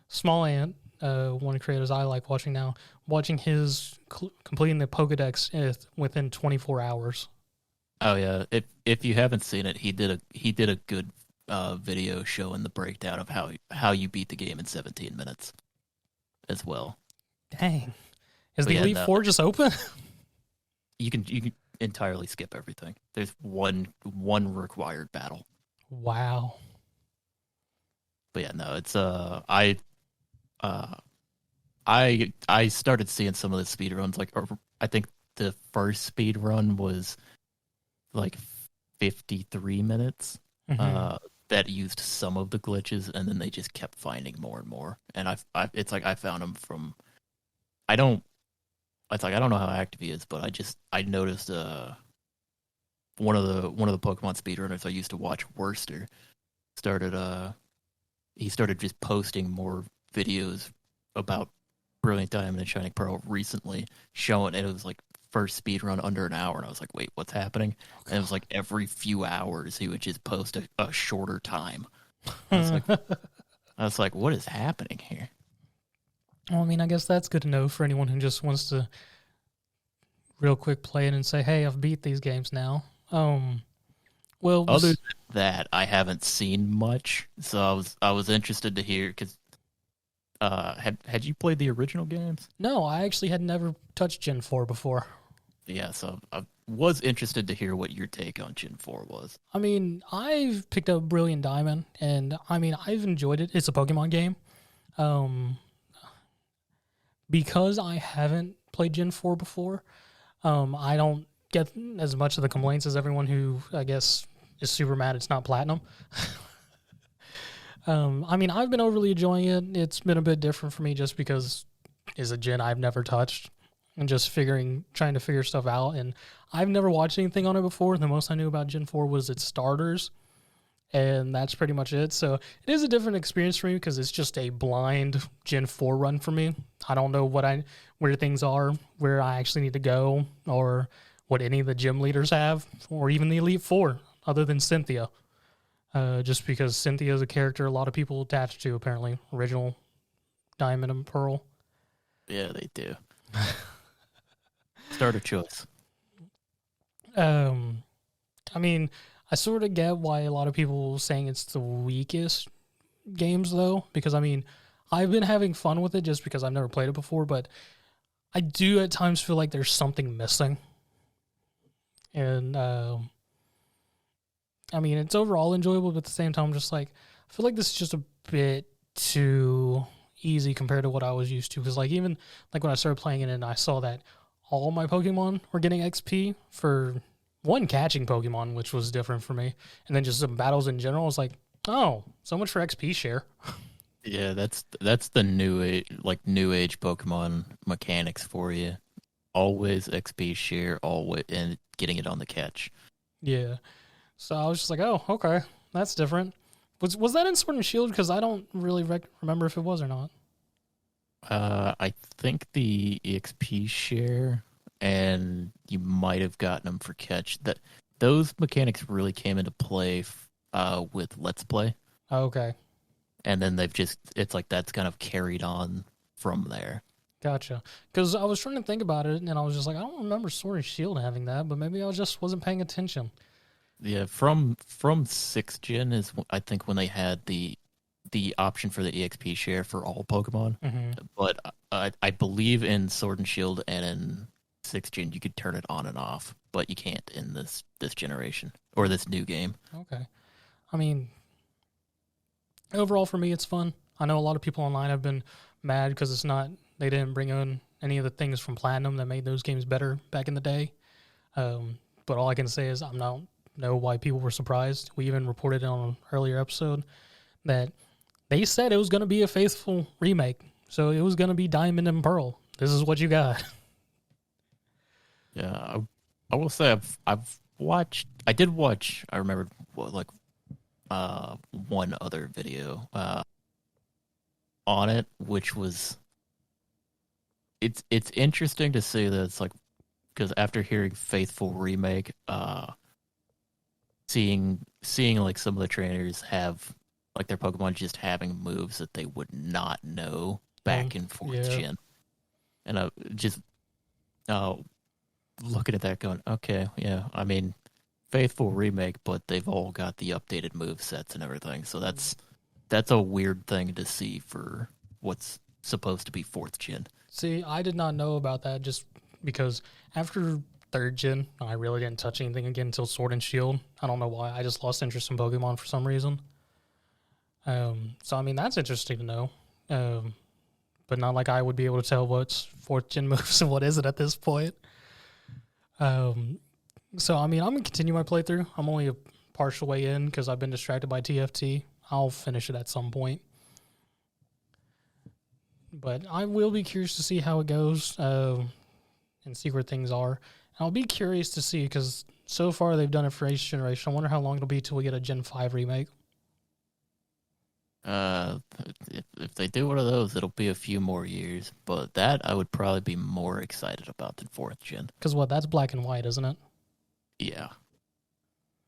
S1: Small Ant, one of the creators I like watching now, watching his completing the Pokedex within 24 hours.
S2: Oh yeah, if you haven't seen it, he did a good video showing the breakdown of how you beat the game in 17 minutes as well.
S1: Dang, is the Elite Four just open?
S2: You can entirely skip everything. There's one required battle.
S1: Wow.
S2: But yeah, no, it's I started seeing some of the speed runs. Like, I think the first speed run was like 53 minutes. That used some of the glitches, and then they just kept finding more and more. And it's like I found them from. I don't know how active he is, but I noticed one of the Pokemon speedrunners I used to watch, Worster. started he started just posting more videos about Brilliant Diamond and Shining Pearl recently, showing it was like first speed run under an hour, and I was like, wait, what's happening? And it was like every few hours he would just post a shorter time. I was like, what is happening here?
S1: Well, I mean, I guess that's good to know for anyone who just wants to real quick play it and say, hey, I've beat these games now. Well,
S2: other than that, I haven't seen much, so I was interested to hear because had you played the original games?
S1: No, I actually had never touched Gen 4 before.
S2: Yeah, so I was interested to hear what your take on Gen 4 was.
S1: I mean, I've picked up Brilliant Diamond, and I mean, I've enjoyed it. It's a Pokemon game. Because I haven't played Gen 4 before, I don't get as much of the complaints as everyone who, I guess, is super mad it's not Platinum. I mean, I've been overly enjoying it. It's been a bit different for me just because it's a gen I've never touched and just trying to figure stuff out. And I've never watched anything on it before. The most I knew about Gen 4 was its starters, and that's pretty much it. So it is a different experience for me because it's just a blind Gen 4 run for me. I don't know where things are, where I actually need to go, or what any of the gym leaders have, or even the Elite Four, other than Cynthia. Just because Cynthia is a character a lot of people attach to, apparently. Original Diamond and Pearl.
S2: Yeah, they do. Starter choice.
S1: I mean, I sort of get why a lot of people saying it's the weakest games, though, because, I mean, I've been having fun with it just because I've never played it before, but I do at times feel like there's something missing. And, I mean, it's overall enjoyable, but at the same time, just like, I feel like this is just a bit too easy compared to what I was used to. Because, like, even like when I started playing it and I saw that all my Pokemon were getting XP for one catching Pokemon, which was different for me, and then just some battles in general, I was like, oh, so much for XP share.
S2: Yeah, that's the new age Pokemon mechanics for you. Always XP share, always, and getting it on the catch.
S1: Yeah. So I was just like, oh, okay, that's different. Was that in Sword and Shield? Because I don't really remember if it was or not.
S2: I think the EXP share, and you might have gotten them for catch. Those mechanics really came into play with Let's Play.
S1: Okay.
S2: And then it's like that's kind of carried on from there.
S1: Gotcha. Because I was trying to think about it, and I was just like, I don't remember Sword and Shield having that, but maybe I just wasn't paying attention.
S2: Yeah, from 6th gen is I think when they had the option for the EXP share for all Pokemon.
S1: Mm-hmm.
S2: But I believe in Sword and Shield and in 6th gen you could turn it on and off, but you can't in this generation or this new game.
S1: Okay. I mean, overall for me, it's fun. I know a lot of people online have been mad because they didn't bring in any of the things from Platinum that made those games better back in the day. But all I can say is I don't know why people were surprised. We even reported on an earlier episode that they said it was going to be a faithful remake. So it was going to be Diamond and Pearl. This is what you got.
S2: Yeah, I will say I did watch, I remember one other video on it, which was it's interesting to see that it's like, because after hearing faithful remake, seeing like some of the trainers have like their Pokemon just having moves that they would not know back in 4th gen, and I just looking at that going, okay, yeah, I mean, faithful remake, but they've all got the updated move sets and everything, so that's a weird thing to see for what's supposed to be 4th gen.
S1: See, I did not know about that just because after 3rd gen, I really didn't touch anything again until Sword and Shield. I don't know why. I just lost interest in Pokemon for some reason. So, I mean, that's interesting to know. But not like I would be able to tell what's 4th gen moves and what isn't at this point. So, I mean, I'm going to continue my playthrough. I'm only a partial way in because I've been distracted by TFT. I'll finish it at some point. But I will be curious to see how it goes and see where things are. I'll be curious to see because so far they've done it for each generation. I wonder how long it'll be till we get a Gen 5 remake.
S2: Uh, if they do one of those, it'll be a few more years. But that I would probably be more excited about than fourth gen.
S1: Because what? That's black and white, isn't it?
S2: Yeah,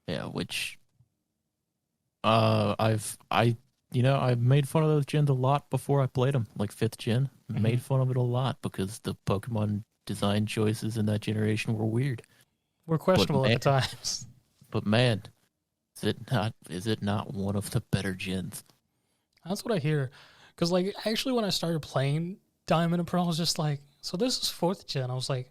S2: yeah. Which I've made fun of those gens a lot before I played them. Like fifth gen, made fun of it a lot because the Pokemon design choices in that generation were weird.
S1: We're questionable at the times.
S2: But man, is it not one of the better gens?
S1: That's what I hear. Because, like, actually, when I started playing Diamond and Pearl, I was just like, so this is fourth gen. I was like,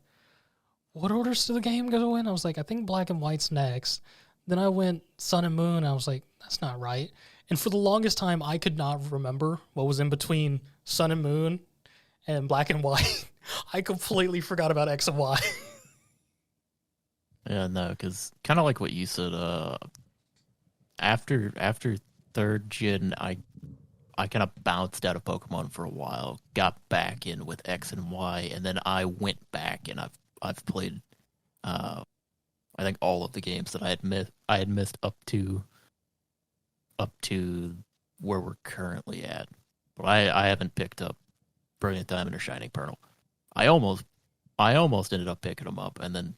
S1: what orders did the game go in? I was like, I think Black and White's next. Then I went Sun and Moon. I was like, that's not right. And for the longest time, I could not remember what was in between Sun and Moon and Black and White. I completely forgot about X and Y.
S2: Yeah, no, because kind of like what you said. After third gen, I kind of bounced out of Pokemon for a while, got back in with X and Y, and then I went back and I've played, I think all of the games that I had missed up to where we're currently at. But I haven't picked up Brilliant Diamond or Shining Pearl. I almost ended up picking them up and then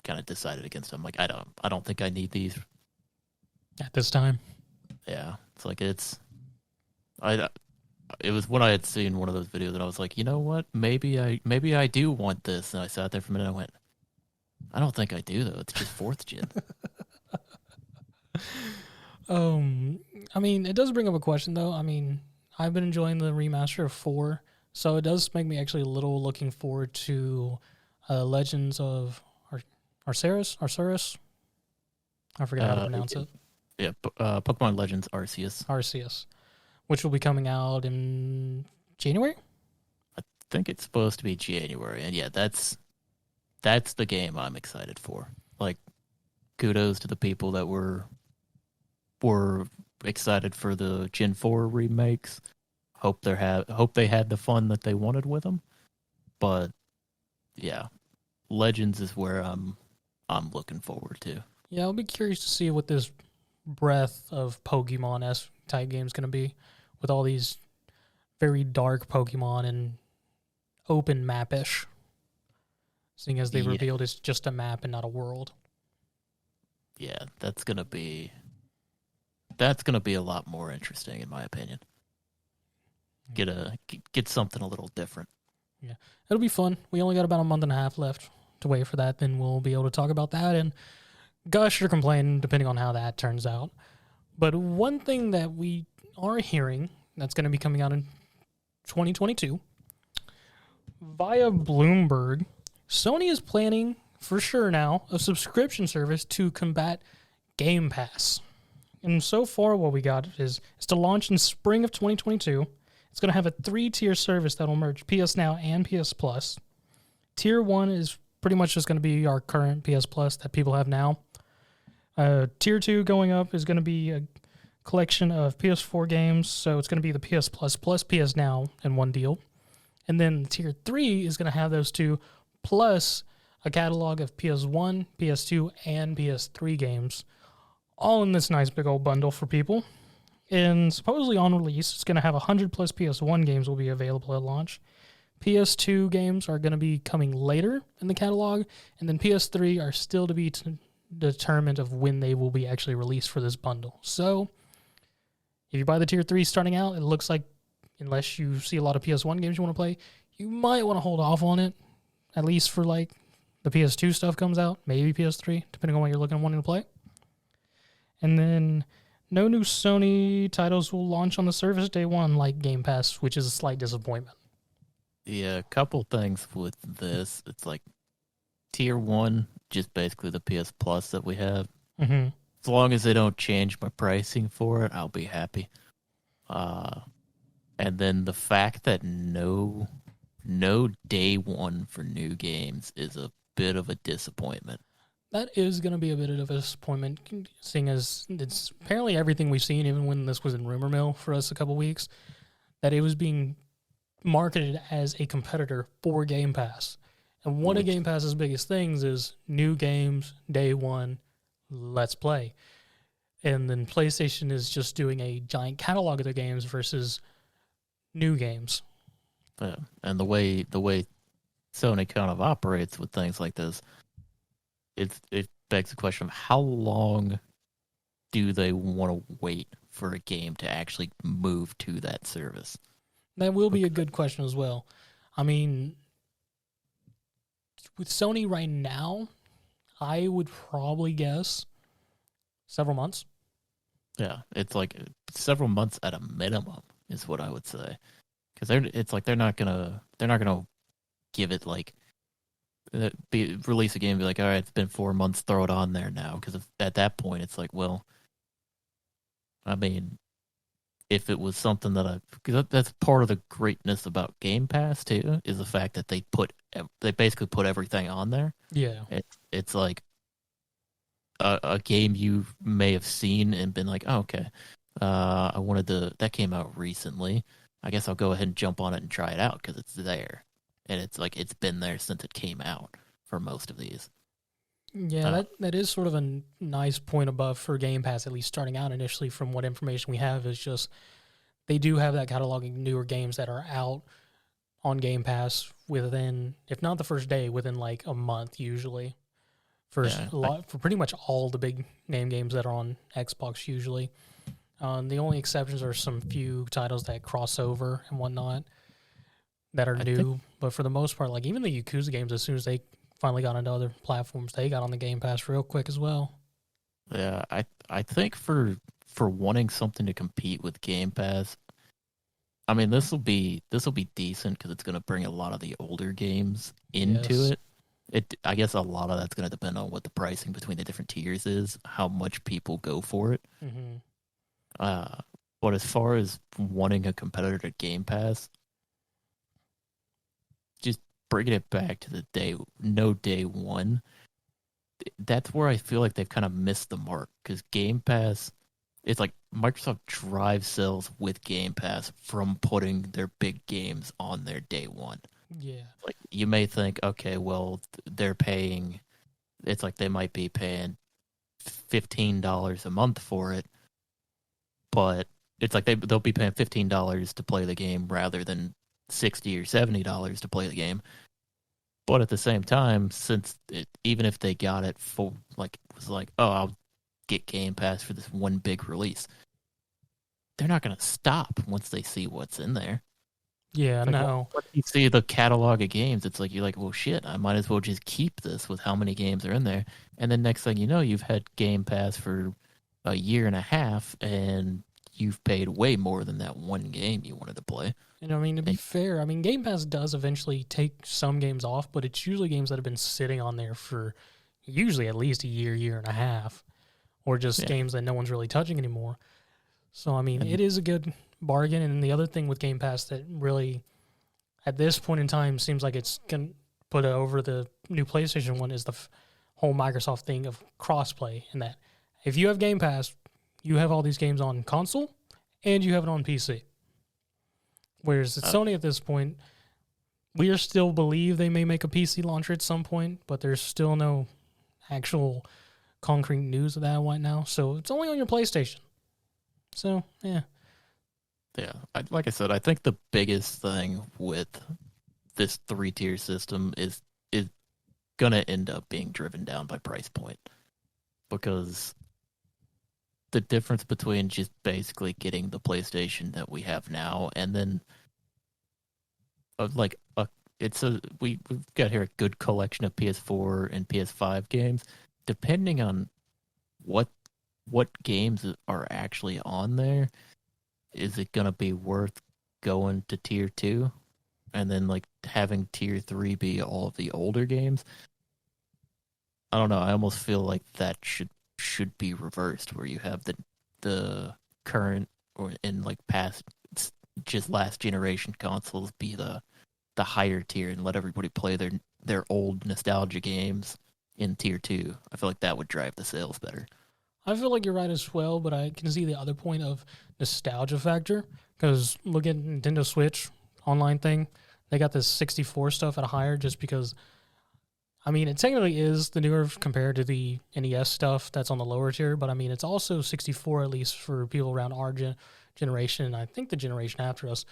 S2: kind of decided against them. Like I don't think I need these
S1: At this time.
S2: Yeah, it's like it was when I had seen one of those videos and I was like, you know what? Maybe I do want this. And I sat there for a minute and I went, I don't think I do though. It's just fourth gen.
S1: I mean, it does bring up a question though. I mean, I've been enjoying the remaster of 4, so it does make me actually a little looking forward to Legends of Arceus. I forgot how to pronounce it.
S2: Yeah, Pokemon Legends Arceus,
S1: which will be coming out in January.
S2: I think it's supposed to be January, and yeah, that's the game I'm excited for. Like, kudos to the people that were excited for the Gen 4 remakes. Hope they had the fun that they wanted with them. But yeah, Legends is where I'm looking forward to.
S1: Yeah, I'll be curious to see what this breadth of Pokemon-esque type game is going to be with all these very dark Pokemon and open map-ish. Seeing as they revealed it's just a map and not a world.
S2: Yeah, that's gonna be a lot more interesting in my opinion. Get something a little different.
S1: Yeah, it'll be fun. We only got about a month and a half left to wait for that. Then we'll be able to talk about that and gush or complain depending on how that turns out. But one thing that we are hearing that's going to be coming out in 2022 via Bloomberg, Sony is planning for sure now a subscription service to combat Game Pass. And so far what we got is to launch in spring of 2022. It's going to have a 3-tier service that will merge PS Now and PS Plus. Tier 1 is pretty much just going to be our current PS Plus that people have now. Tier 2 going up is going to be a collection of PS4 games, so it's going to be the PS Plus plus PS Now in one deal. And then Tier 3 is going to have those two plus a catalog of PS1, PS2, and PS3 games, all in this nice big old bundle for people. And supposedly on release, it's going to have 100 plus PS1 games will be available at launch. PS2 games are going to be coming later in the catalog, and then PS3 are still to be determined of when they will be actually released for this bundle. So, if you buy the Tier 3 starting out, it looks like, unless you see a lot of PS1 games you want to play, you might want to hold off on it, at least for like the PS2 stuff comes out, maybe PS3, depending on what you're looking at wanting to play. And then no new Sony titles will launch on the service day one like Game Pass, which is a slight disappointment.
S2: Yeah, a couple things with this. It's like Tier 1, just basically the PS Plus that we have.
S1: Mm-hmm.
S2: As long as they don't change my pricing for it, I'll be happy. And then the fact that no day one for new games is a bit of a disappointment.
S1: That is going to be a bit of a disappointment, seeing as it's apparently everything we've seen, even when this was in rumor mill for us a couple weeks, that it was being marketed as a competitor for Game Pass. And one of Game Pass's biggest things is new games, day one, let's play. And then PlayStation is just doing a giant catalog of their games versus new games.
S2: Yeah. And the way Sony kind of operates with things like this, it begs the question of how long do they want to wait for a game to actually move to that service?
S1: That will be a good question as well. I mean, with Sony right now, I would probably guess several months.
S2: Yeah, it's like several months at a minimum is what I would say, because they're not gonna give it like release a game and be like, all right, it's been 4 months, throw it on there now, because at that point it's like, well, I mean, if it was something because that's part of the greatness about Game Pass too, is the fact that they basically put everything on there.
S1: Yeah,
S2: it's like a game you may have seen and been like, oh, okay, that came out recently. I guess I'll go ahead and jump on it and try it out because it's there. And it's like it's been there since it came out for most of these.
S1: Yeah, that is sort of a nice point above for Game Pass, at least starting out initially from what information we have, is just they do have that catalog of newer games that are out on Game Pass within, if not the first day, within like a month usually. For pretty much all the big name games that are on Xbox usually. The only exceptions are some few titles that cross over and whatnot that are new. But for the most part, like even the Yakuza games, as soon as they finally got into other platforms, they got on the Game Pass real quick as well.
S2: Yeah, I think for wanting something to compete with Game Pass, I mean this will be decent because it's going to bring a lot of the older games into it. I guess a lot of that's going to depend on what the pricing between the different tiers is, how much people go for it.
S1: Mm-hmm.
S2: But as far as wanting a competitor to Game Pass, just bringing it back to the day one, that's where I feel like they've kind of missed the mark, because Game Pass, it's like Microsoft drives sales with Game Pass from putting their big games on their day one.
S1: Yeah.
S2: Like you may think, okay, well, they're paying, it's like they might be paying $15 a month for it, but it's like they'll be paying $15 to play the game rather than $60 or $70 to play the game. But at the same time, even if they got it for oh, I'll get Game Pass for this one big release, they're not going to stop once they see what's in there.
S1: Yeah, no.
S2: Once you see the catalog of games, it's like you're like, well, shit, I might as well just keep this with how many games are in there. And then next thing you know, you've had Game Pass for a year and a half, and you've paid way more than that one game you wanted to play.
S1: And I mean, to be fair, I mean, Game Pass does eventually take some games off, but it's usually games that have been sitting on there for usually at least a year and a half, or just games that no one's really touching anymore. So, I mean, it is a good bargain. And the other thing with Game Pass that really, at this point in time, seems like it's going to put over the new PlayStation one is the whole Microsoft thing of crossplay. And that if you have Game Pass, you have all these games on console and you have it on PC. Whereas at Sony at this point, we still believe they may make a PC launcher at some point, but there's still no actual concrete news of that right now. So it's only on your PlayStation. So, yeah.
S2: Yeah, like I said, I think the biggest thing with this 3-tier system is going to end up being driven down by price point. Because the difference between just basically getting the PlayStation that we have now and then we've got here a good collection of PS4 and PS5 games. Depending on what games are actually on there, is it going to be worth going to tier 2 and then like having tier 3 be all of the older games? I don't know. I almost feel like that should be reversed, where you have the current or in like past just last generation consoles be the higher tier and let everybody play their old nostalgia games in tier 2. I feel like that would drive the sales better.
S1: I feel like you're right as well, but I can see the other point of nostalgia factor, because look at Nintendo Switch online thing. They got this 64 stuff at a higher just because I mean, it technically is the newer compared to the NES stuff that's on the lower tier, but I mean, it's also 64 at least for people around our generation, and I think the generation after us,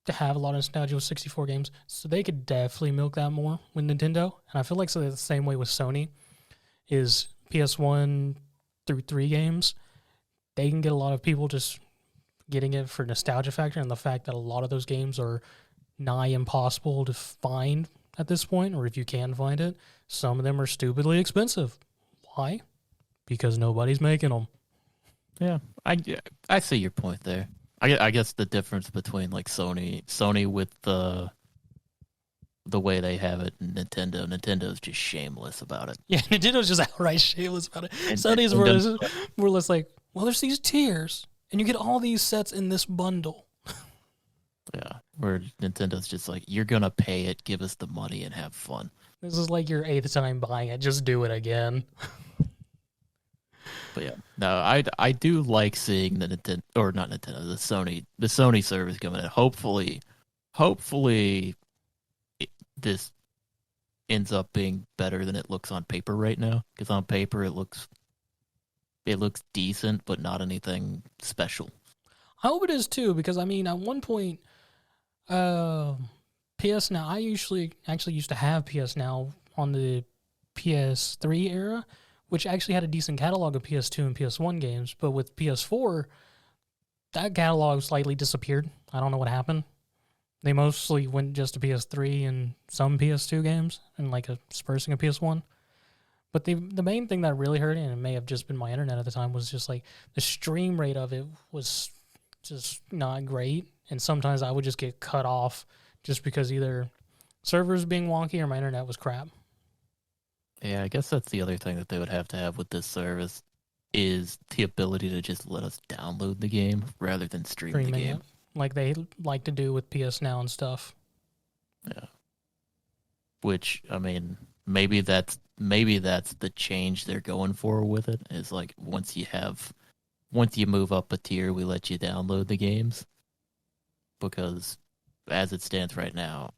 S1: to have a lot of nostalgia with 64 games. So they could definitely milk that more with Nintendo. And I feel like the same way with Sony is PS1 through 3 games. They can get a lot of people just getting it for nostalgia factor and the fact that a lot of those games are nigh impossible to find at this point, or if you can find it, some of them are stupidly expensive. Why? Because nobody's making them.
S2: Yeah, I see your point there. I guess the difference between like Sony with the way they have it, and Nintendo's just shameless about it.
S1: Yeah, Nintendo's just outright shameless about it.
S2: And
S1: Sony's more or less like, well, there's these tiers, and you get all these sets in this bundle.
S2: Yeah, where Nintendo's just like, you're gonna pay it, give us the money, and have fun.
S1: This is like your 8th time buying it. Just do it again.
S2: But yeah, no, I do like seeing the Nintendo, or not Nintendo, the Sony service coming in. Hopefully, this ends up being better than it looks on paper right now. Because on paper it looks decent, but not anything special.
S1: I hope it is too, because I mean, at one point, PS Now. I actually used to have PS Now on the PS3 era, which actually had a decent catalog of PS2 and PS1 games. But with PS4, that catalog slightly disappeared. I don't know what happened. They mostly went just to PS3 and some PS2 games and like a dispersing of PS1. But the main thing that really hurt, and it may have just been my internet at the time, was just like the stream rate of it was just not great. And sometimes I would just get cut off just because either servers being wonky or my internet was crap.
S2: Yeah, I guess that's the other thing that they would have to have with this service is the ability to just let us download the game rather than stream the game.
S1: It, like they like to do with PS Now and stuff.
S2: Yeah. Which, I mean, maybe that's the change they're going for with it, is like once you move up a tier, we let you download the games. Because as it stands right now,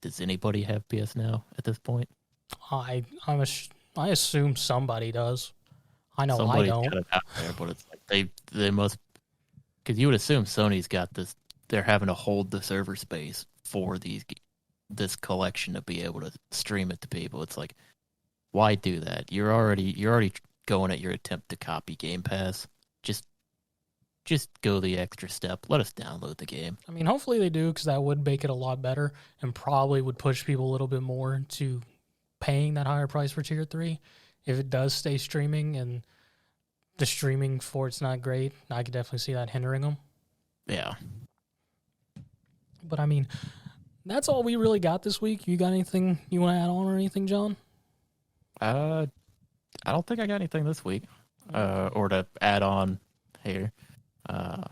S2: does anybody have PS Now at this point?
S1: I assume somebody does. I know
S2: Somebody's
S1: I don't.
S2: got it out there, but it's like they must, because you would assume Sony's got this. They're having to hold the server space for this collection to be able to stream it to people. It's like, why do that? You're already going at your attempt to copy Game Pass. Just go the extra step. Let us download the game.
S1: I mean, hopefully they do, because that would make it a lot better and probably would push people a little bit more to paying that higher price for Tier 3. If it does stay streaming and the streaming for it's not great, I could definitely see that hindering them.
S2: Yeah.
S1: But I mean, that's all we really got this week. You got anything you want to add on or anything, John?
S2: I don't think I got anything this week or to add on here.
S1: I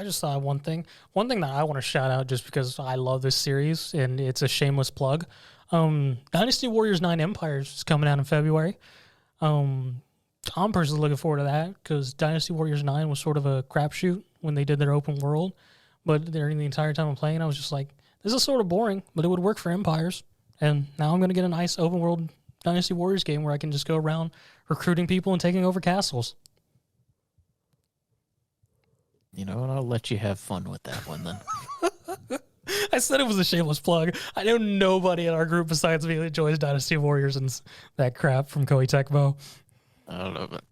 S1: just thought of one thing. One thing that I want to shout out just because I love this series and it's a shameless plug. Dynasty Warriors 9 Empires is coming out in February. I'm personally looking forward to that because Dynasty Warriors 9 was sort of a crapshoot when they did their open world. But during the entire time I'm playing, I was just like, this is sort of boring, but it would work for Empires. And now I'm going to get a nice open world Dynasty Warriors game where I can just go around recruiting people and taking over castles.
S2: You know what? I'll let you have fun with that one then.
S1: I said it was a shameless plug. I know nobody in our group besides me that enjoys Dynasty Warriors and that crap from Koei Tecmo.
S2: I don't know, but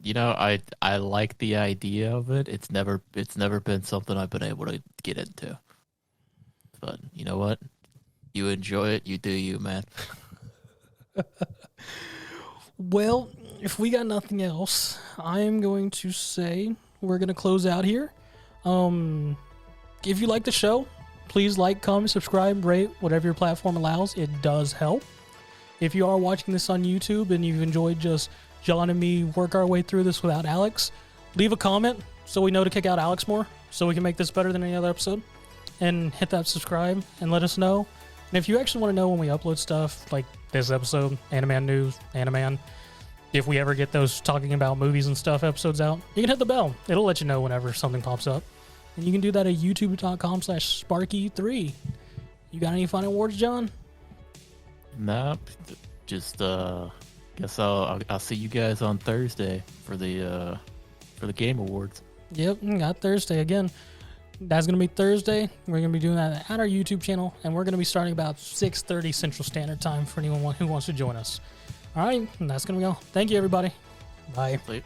S2: you know, I like the idea of it. It's never been something I've been able to get into. But you know what? You enjoy it. You do you, man.
S1: Well, if we got nothing else, I am going to say we're going to close out here. If you like the show, please like, comment, subscribe, rate, whatever your platform allows. It does help. If you are watching this on YouTube and you've enjoyed just John and me work our way through this without Alex, leave a comment so we know to kick out Alex more so we can make this better than any other episode. And hit that subscribe and let us know. And if you actually want to know when we upload stuff, like this episode, Animan News, Animan, if we ever get those talking about movies and stuff episodes out, you can hit the bell. It'll let you know whenever something pops up. And you can do that at youtube.com/Sparky3. You got any final words, John?
S2: Nah, just guess I'll see you guys on Thursday for the Game Awards.
S1: Yep, got Thursday again. That's going to be Thursday. We're going to be doing that at our YouTube channel, and we're going to be starting about 6:30 Central Standard Time for anyone who wants to join us. All right, and that's going to be all. Thank you, everybody. Bye.
S2: Late.